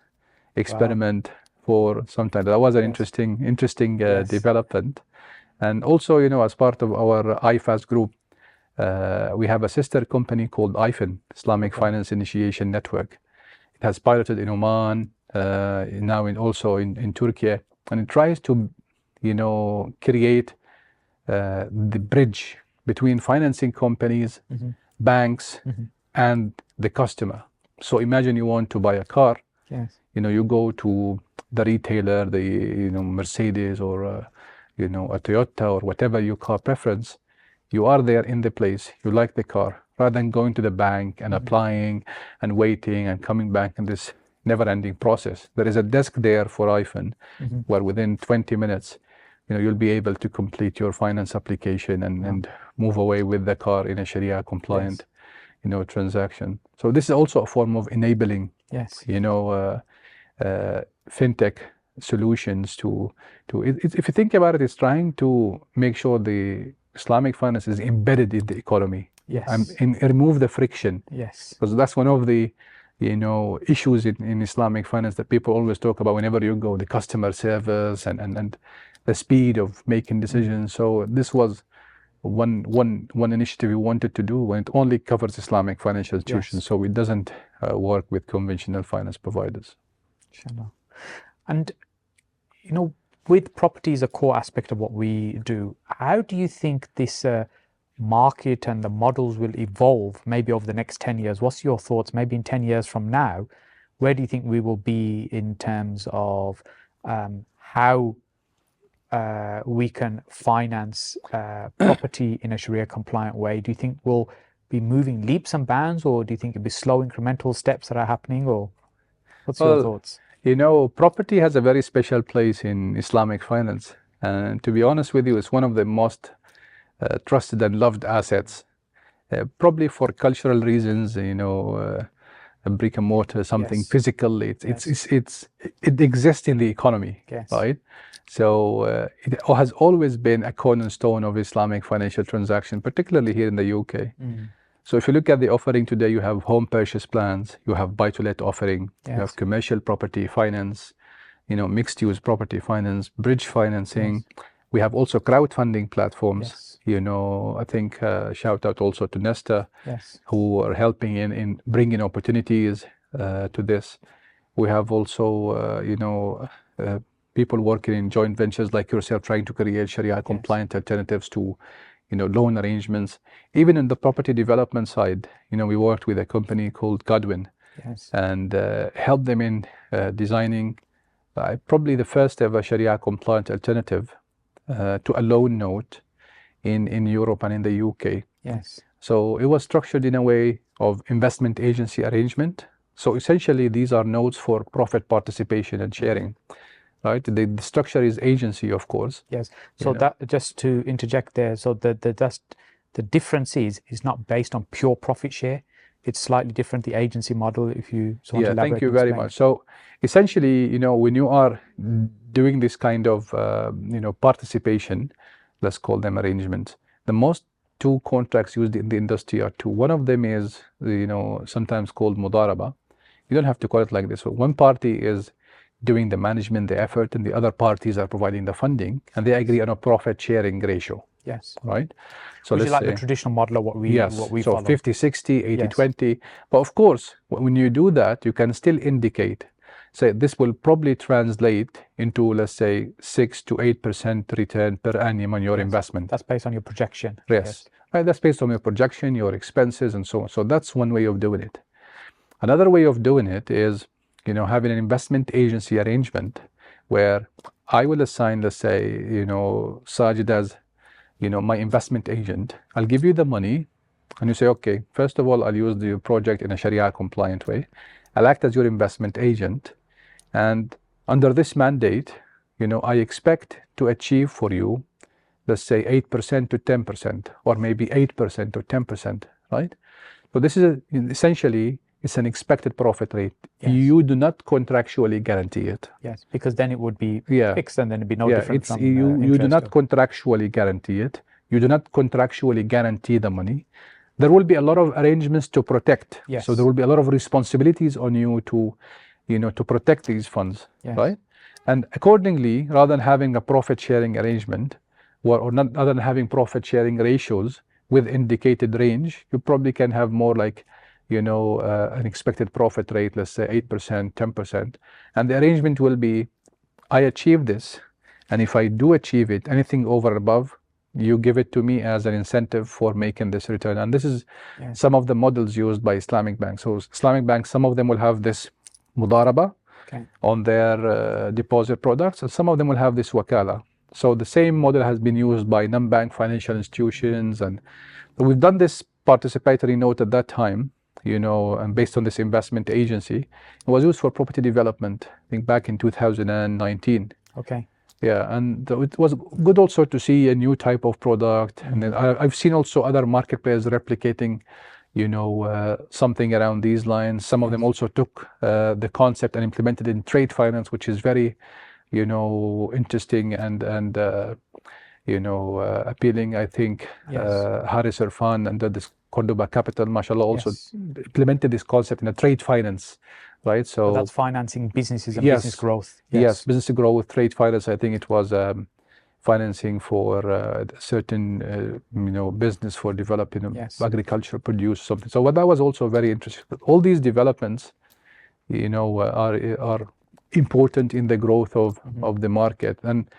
experiment for some time. That was an interesting development. And also, as part of our IFAAS group, we have a sister company called IFIN, Islamic Finance Initiation Network. It has piloted in Oman, now also in Turkey, and it tries to, create the bridge between financing companies, banks, and the customer. So imagine you want to buy a car. Yes. You go to the retailer, the Mercedes or a Toyota or whatever your car preference. You are there in the place. You like the car, rather than going to the bank and applying and waiting and coming back in this never-ending process. There is a desk there for iPhone, where within 20 minutes, you'll be able to complete your finance application and move away with the car in a Sharia compliant transaction. So this is also a form of enabling fintech solutions to if you think about it, it's trying to make sure the Islamic finance is embedded in the economy. And remove the friction. Because that's one of the issues in Islamic finance that people always talk about whenever you go, the customer service and the speed of making decisions. So this was one initiative we wanted to do, when it only covers Islamic financial institutions, so it doesn't work with conventional finance providers. Inshallah. And with property as a core aspect of what we do, how do you think this market and the models will evolve maybe over the next 10 years? What's your thoughts? Maybe in 10 years from now, where do you think we will be in terms of how we can finance property in a Sharia compliant way? Do you think we'll be moving leaps and bounds, or do you think it'll be slow incremental steps that are happening, or what's your thoughts? Property has a very special place in Islamic finance, and to be honest with you, it's one of the most trusted and loved assets, probably for cultural reasons. A brick and mortar, something physical. It exists in the economy, right? So it has always been a cornerstone of Islamic financial transaction, particularly here in the UK. So if you look at the offering today, you have home purchase plans, you have buy-to-let offering, you have commercial property finance, mixed-use property finance, bridge financing. We have also crowdfunding platforms. I think shout out also to Nesta, who are helping in bringing opportunities to this. We have also, people working in joint ventures like yourself, trying to create Sharia compliant alternatives to loan arrangements. Even in the property development side, we worked with a company called Godwin and helped them in designing probably the first ever Sharia compliant alternative to a loan note in Europe and in the UK. Yes. So it was structured in a way of investment agency arrangement. So essentially, these are notes for profit participation and sharing, right? The structure is agency, of course. Yes. So that, just to interject there, so the difference is not based on pure profit share. It's slightly different, the agency model, if you want to elaborate. Thank you very much. So essentially, when you are doing this kind of, participation, let's call them arrangements, the most two contracts used in the industry are two. One of them is, sometimes called mudaraba. You don't have to call it like this. So one party is doing the management, the effort, and the other parties are providing the funding, and they agree on a profit sharing ratio. Yes. Right? So which let's is like say, the traditional model of what we so follow. 50-60, 80-20. But of course, when you do that, you can still indicate, say, this will probably translate into, let's say, 6 to 8% return per annum on your investment. That's based on your projection. Yes. Right, that's based on your projection, your expenses, and so on. So that's one way of doing it. Another way of doing it is, having an investment agency arrangement where I will assign, let's say, Sajid as, my investment agent. I'll give you the money, and you say, okay, first of all, I'll use the project in a Sharia compliant way. I'll act as your investment agent, and under this mandate, I expect to achieve for you, let's say, 8% to 10%, or maybe 8% to 10%, right? So this is essentially, it's an expected profit rate. Yes. You do not contractually guarantee it. Yes, because then it would be fixed, and then it'd be no different from you do not contractually guarantee it. You do not contractually guarantee the money. There will be a lot of arrangements to protect. Yes. So there will be a lot of responsibilities on you to, to protect these funds, right? And accordingly, rather than having a profit sharing arrangement, or not, other than having profit sharing ratios with indicated range, you probably can have more like, an expected profit rate, let's say 8%, 10%. And the arrangement will be, I achieve this, and if I do achieve it, anything over and above, you give it to me as an incentive for making this return. And this is some of the models used by Islamic banks. So Islamic banks, some of them will have this mudaraba on their deposit products, and some of them will have this wakala. So the same model has been used by non-bank financial institutions, and we've done this participatory note at that time, and based on this investment agency. It was used for property development, I think back in 2019. Okay. Yeah, and it was good also to see a new type of product. And then I've seen also other market players replicating, something around these lines. Some of them also took the concept and implemented it in trade finance, which is very, interesting and appealing. I think Haris Irfan and this Cordoba Capital, mashallah, also implemented this concept in a trade finance, right? So that's financing businesses and business growth. Yes, business growth, trade finance. I think it was financing for a certain, business for developing agricultural produce, something. So that was also very interesting. All these developments, are important in the growth of the market. And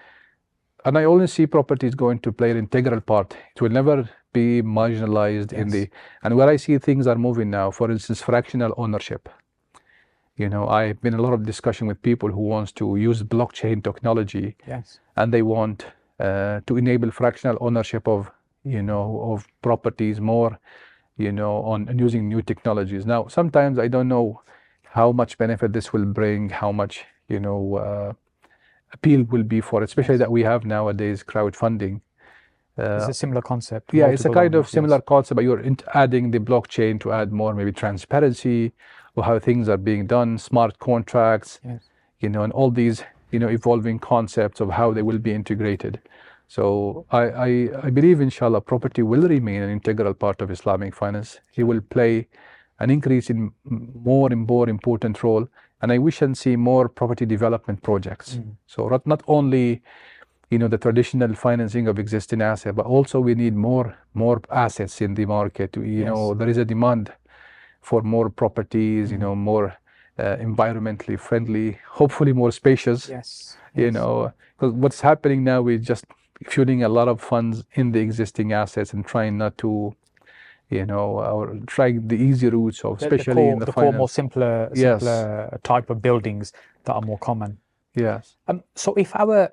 I only see property is going to play an integral part. It will never be marginalized and where I see things are moving now, for instance, fractional ownership. I've been in a lot of discussion with people who wants to use blockchain technology, and they want to enable fractional ownership of, of properties more, on using new technologies. Now, sometimes I don't know how much benefit this will bring, how much, appeal will be for it, especially that we have nowadays crowdfunding. It's a similar concept. Yeah, it's a kind of similar concept, but you're adding the blockchain to add more maybe transparency or how things are being done, smart contracts, and all these, evolving concepts of how they will be integrated. So I believe, inshallah, property will remain an integral part of Islamic finance. It will play an increase in more and more important role. And I wish and see more property development projects. So not only, the traditional financing of existing assets, but also we need more assets in the market. There is a demand for more properties, more environmentally friendly, hopefully more spacious. Because what's happening now is just fueling a lot of funds in the existing assets and trying not to, or trying the easy routes of, especially in the finance. More simpler type of buildings that are more common. Yes. So if our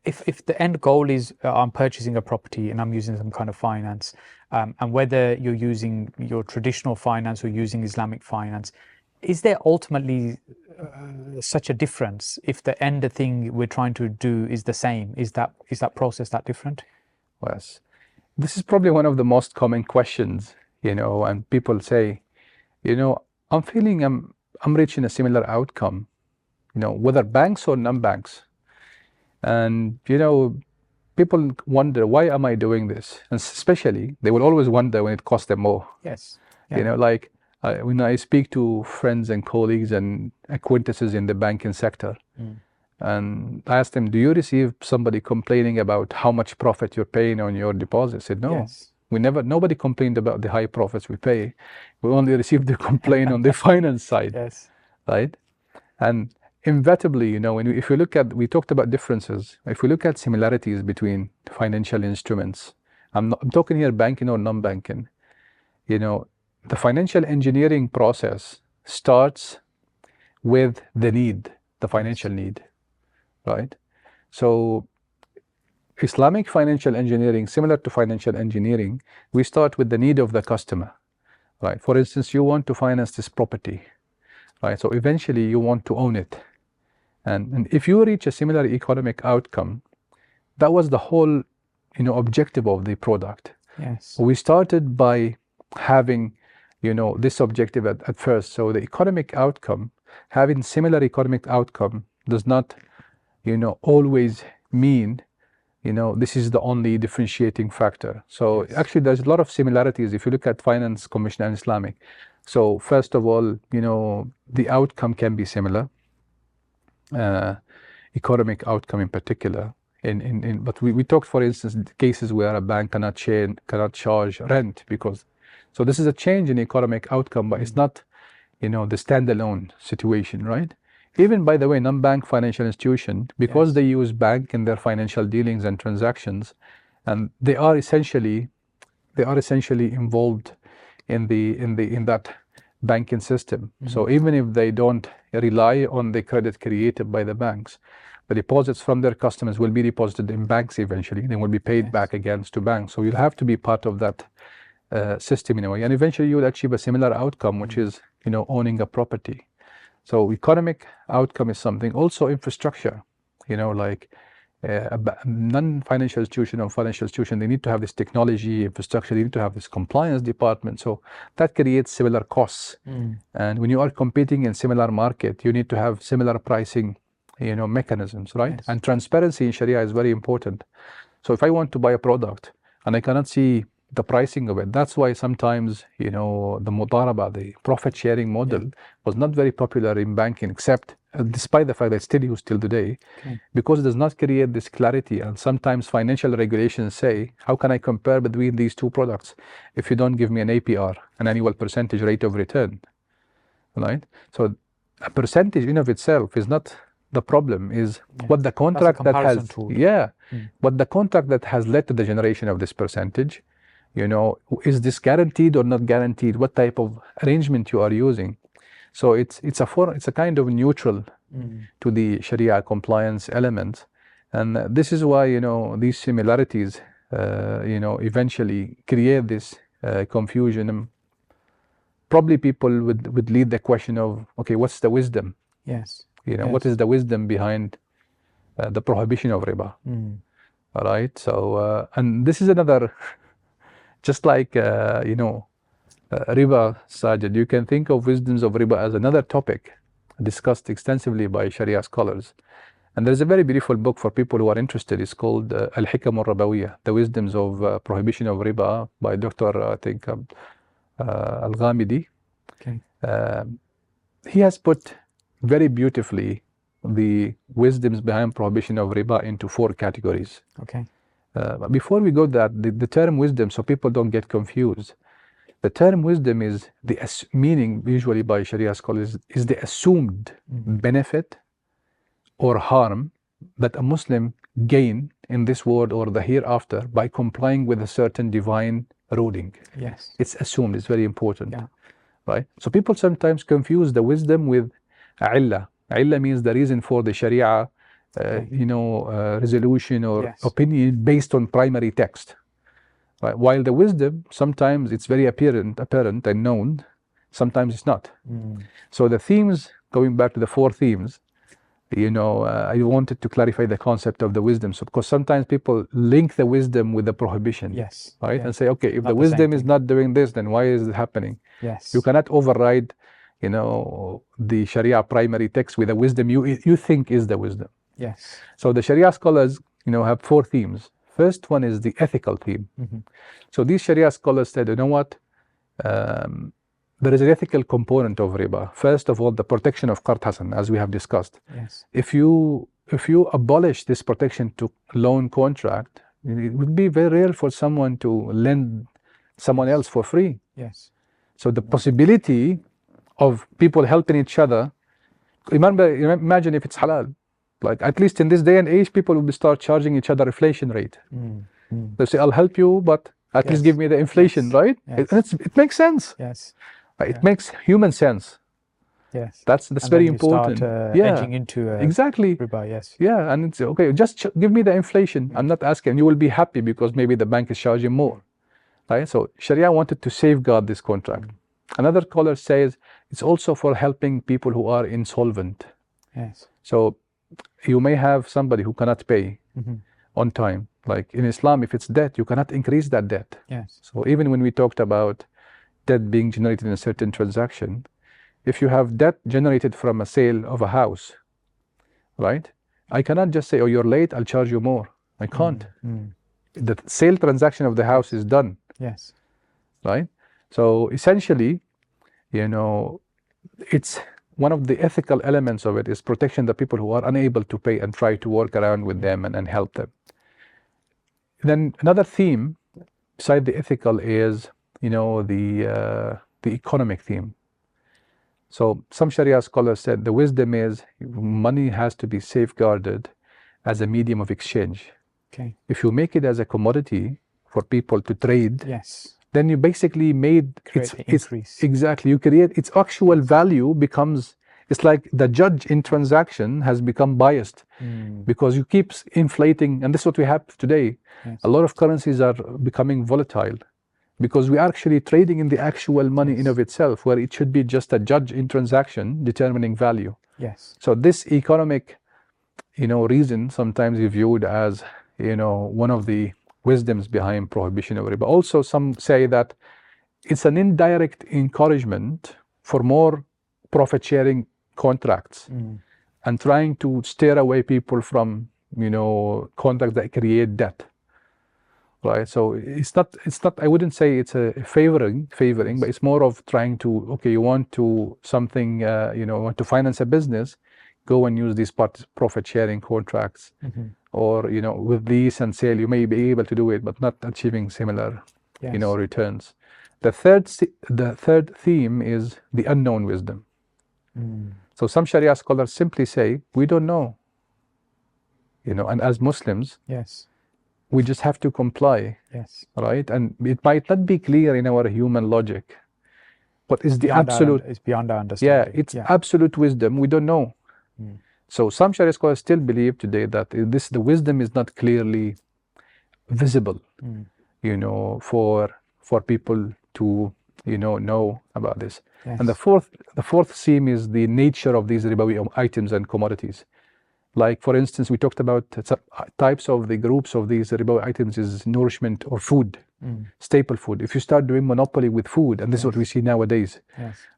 if the end goal is I'm purchasing a property and I'm using some kind of finance, and whether you're using your traditional finance or using Islamic finance, is there ultimately such a difference if the end thing we're trying to do is the same? Is that process that different? Yes. This is probably one of the most common questions, and people say, I'm feeling I'm reaching a similar outcome, whether banks or non-banks. And, people wonder, why am I doing this? And especially, they will always wonder when it costs them more. Yes. Like when I speak to friends and colleagues and acquaintances in the banking sector, and I ask them, do you receive somebody complaining about how much profit you're paying on your deposit? I said, no. Yes. Nobody complained about the high profits we pay. We only received the complaint on the finance side. Yes. Right? And inevitably, if you look at, we talked about differences. If we look at similarities between financial instruments, I'm talking here banking or non-banking, the financial engineering process starts with the financial need, right? So Islamic financial engineering, similar to financial engineering, we start with the need of the customer, right? For instance, you want to finance this property, right? So eventually you want to own it. And if you reach a similar economic outcome, that was the whole, objective of the product. Yes. We started by having, this objective at first. So the economic outcome, having similar economic outcome does not, always mean, this is the only differentiating factor. So Yes. actually there's a lot of similarities if you look at finance, commercial, and Islamic. So first of all, the outcome can be similar, economic outcome in particular. But we talked, for instance, cases where a bank cannot charge rent so this is a change in economic outcome, but it's not, the standalone situation, right? Even, by the way, non-bank financial institution, because Yes. they use bank in their financial dealings and transactions, and they are essentially involved in that banking system. So even if they don't rely on the credit created by the banks, the deposits from their customers will be deposited in banks eventually. They will be paid back again to banks. So you'll have to be part of that system in a way, and eventually you will achieve a similar outcome, which is owning a property. So economic outcome is something. Also infrastructure, like a non-financial institution or financial institution, they need to have this technology infrastructure, they need to have this compliance department. So that creates similar costs. And when you are competing in similar market, you need to have similar pricing, mechanisms, right? Yes. And transparency in Sharia is very important. So if I want to buy a product and I cannot see the pricing of it, that's why sometimes, the mudaraba, the profit sharing model, was not very popular in banking, except despite the fact that it's still used till today, because it does not create this clarity. And sometimes financial regulations say, how can I compare between these two products if you don't give me an APR, an annual percentage rate of return, right? So a percentage in of itself is not the problem, is what the contract that has, what the contract that has led to the generation of this percentage, is this guaranteed or not guaranteed? What type of arrangement you are using? So it's a kind of neutral to the Sharia compliance element, and this is why these similarities eventually create this confusion. Probably people would lead the question of, okay, what's the wisdom? Yes. What is the wisdom behind the prohibition of riba? All right. So and this is another. Just like, riba, Sajid, you can think of wisdoms of riba as another topic discussed extensively by Sharia scholars. And there's a very beautiful book for people who are interested. It's called Al-Hikam al-Rabawiyya, The Wisdoms of Prohibition of Riba, by Dr. I think Al-Ghamidi. Okay. He has put very beautifully the wisdoms behind prohibition of riba into 4 categories. Okay. But before we go that, the term wisdom, so people don't get confused, the term wisdom is the meaning usually by Sharia scholars is the assumed benefit or harm that a Muslim gain in this world or the hereafter by complying with a certain divine ruling. Yes. It's assumed. It's very important. Right? So people sometimes confuse the wisdom with illah. Illah means the reason for the Sharia resolution or Yes. opinion based on primary text. Right? While the wisdom, sometimes it's very apparent and known, sometimes it's not. So the themes, going back to the 4 themes, I wanted to clarify the concept of the wisdom. So, because sometimes people link the wisdom with the prohibition, Yes. right? Yeah. And say, okay, if Not the the wisdom same is thing. not doing this, then why is it happening? Yes. You cannot override, the Sharia primary text with the wisdom you think is the wisdom. Yes. So the Sharia scholars, have 4 themes. First one is the ethical theme. So these Sharia scholars said, you know what? There is an ethical component of riba. First of all, the protection of qard hasan, as we have discussed. Yes. If you abolish this protection to loan contract, it would be very rare for someone to lend someone else for free. Yes. So the possibility of people helping each other, imagine if it's halal. Like, at least in this day and age, people will start charging each other inflation rate. They say, I'll help you, but at least give me the inflation, right? Yes. It makes sense. Yes. It makes human sense. Yes. That's And very then you important. Start, edging into exactly. riba. Yes. Yeah, and it's okay. Just give me the inflation. I'm not asking. You will be happy because maybe the bank is charging more, right? So Sharia wanted to safeguard this contract. Another scholar says it's also for helping people who are insolvent. Yes. So you may have somebody who cannot pay on time. Like in Islam, if it's debt, you cannot increase that debt. Yes. So even when we talked about debt being generated in a certain transaction, if you have debt generated from a sale of a house, right? I cannot just say, oh, you're late, I'll charge you more. I can't. The sale transaction of the house is done. Yes. Right? So essentially, it's one of the ethical elements of it is protection the people who are unable to pay and try to work around with them and help them. Then another theme beside the ethical is, the economic theme. So some Sharia scholars said the wisdom is money has to be safeguarded as a medium of exchange. Okay. If you make it as a commodity for people to trade, yes, then you basically made create the increase. Exactly. You create its actual value becomes, it's like the judge in transaction has become biased because you keep inflating, and this is what we have today. Yes. A lot of currencies are becoming volatile because we are actually trading in the actual money in of itself, where it should be just a judge in transaction determining value. Yes. So this economic, reason sometimes is viewed as, one of the wisdoms behind prohibition of riba. Also, some say that it's an indirect encouragement for more profit-sharing contracts and trying to steer away people from, contracts that create debt. Right, so it's not. I wouldn't say it's a favoring, but it's more of trying to. Okay, you want to something. Want to finance a business, go and use these profit-sharing contracts, or with lease and sale, you may be able to do it, but not achieving similar, returns. The third theme is the unknown wisdom. So some Sharia scholars simply say we don't know. And as Muslims, yes, we just have to comply. Yes. Right? And it might not be clear in our human logic. What is the absolute? It's beyond our understanding. Yeah, it's absolute wisdom. We don't know. So some Sharia scholars still believe today that the wisdom is not clearly visible, for people to, know about this. Yes. And the fourth theme is the nature of these ribawi items and commodities. Like, for instance, we talked about types of the groups of these ribawi items is nourishment or food, staple food. If you start doing monopoly with food, and this is what we see nowadays,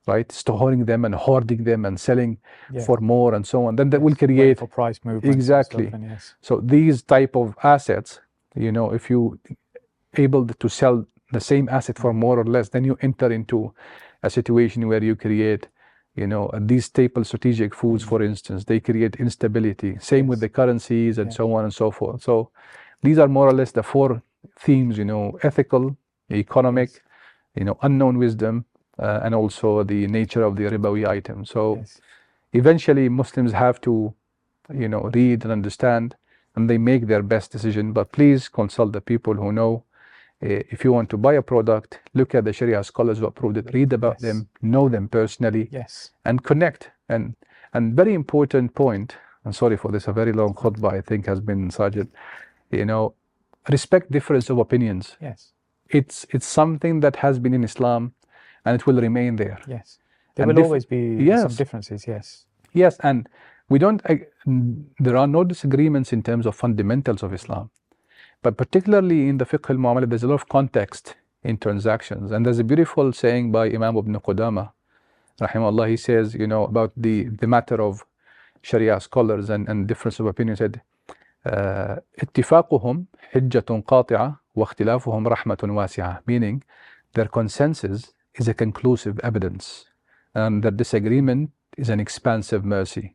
right? Storing them and hoarding them and selling for more and so on, then that will create for price movements. Exactly. And stuff, So these type of assets, if you able to sell the same asset for more or less, then you enter into a situation where you create these staple strategic foods, for instance, they create instability. Same with the currencies and so on and so forth. So these are more or less the 4 themes, ethical, economic, unknown wisdom, and also the nature of the ribawi item. So eventually Muslims have to, read and understand, and they make their best decision. But please consult the people who know. If you want to buy a product, look at the Sharia scholars who approved it, read about them, know them personally, and connect. And very important point, and sorry for this, a very long khutbah I think has been Sajid, respect difference of opinions. Yes. It's something that has been in Islam, and it will remain there. Yes. There will always be some differences, yes. Yes, and there are no disagreements in terms of fundamentals of Islam. But particularly in the fiqh al-mu'amalah, there's a lot of context in transactions. And there's a beautiful saying by Imam Ibn Qudama, rahimahullah. He says, about the matter of Sharia scholars and difference of opinion, said, اتفاقهم حجة قاطعة واختلافهم رحمة واسعة, meaning their consensus is a conclusive evidence and their disagreement is an expansive mercy.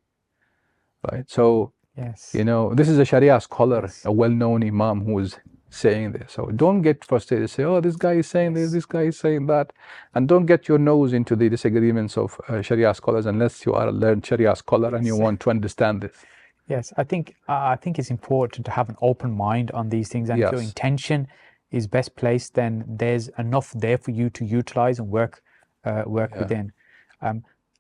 Right? So, yes. This is a Sharia scholar, yes, a well-known Imam who is saying this. So don't get frustrated, say, oh, this guy is saying this, this guy is saying that. And don't get your nose into the disagreements of Sharia scholars unless you are a learned Sharia scholar, yes, and you want to understand this. Yes, I think it's important to have an open mind on these things, and yes, if your intention is best placed, then there's enough there for you to utilize and work within.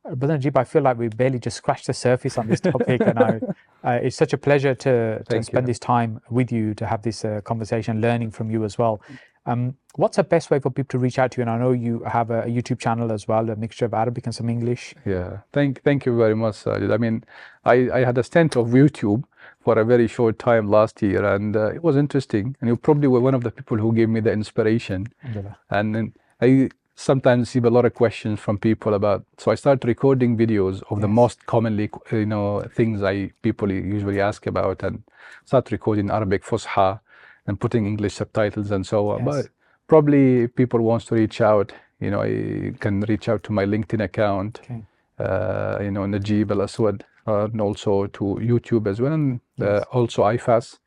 Brother Najib, I feel like we barely just scratched the surface on this topic, and it's such a pleasure to spend this time with you, to have this conversation, learning from you as well. What's the best way for people to reach out to you? And I know you have a YouTube channel as well, a mixture of Arabic and some English. Yeah, thank you very much, Sajid. I mean, I had a stint of YouTube for a very short time last year, and it was interesting. And you probably were one of the people who gave me the inspiration. And I sometimes receive a lot of questions from people about, so I started recording videos of, yes, the most commonly, things people usually ask about, and start recording Arabic Fusha and putting English subtitles and so on. Yes. But probably people wants to reach out, you can reach out to my LinkedIn account, okay, Najib Al Aswad, and also to YouTube as well, and yes, also IFAAS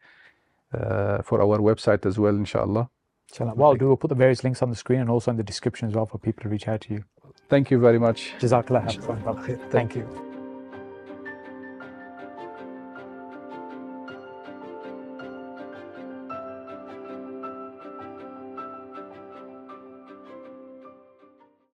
for our website as well, inshallah. Well, we'll put the various links on the screen and also in the description as well for people to reach out to you. Thank you very much. Jazakallah. Thank you.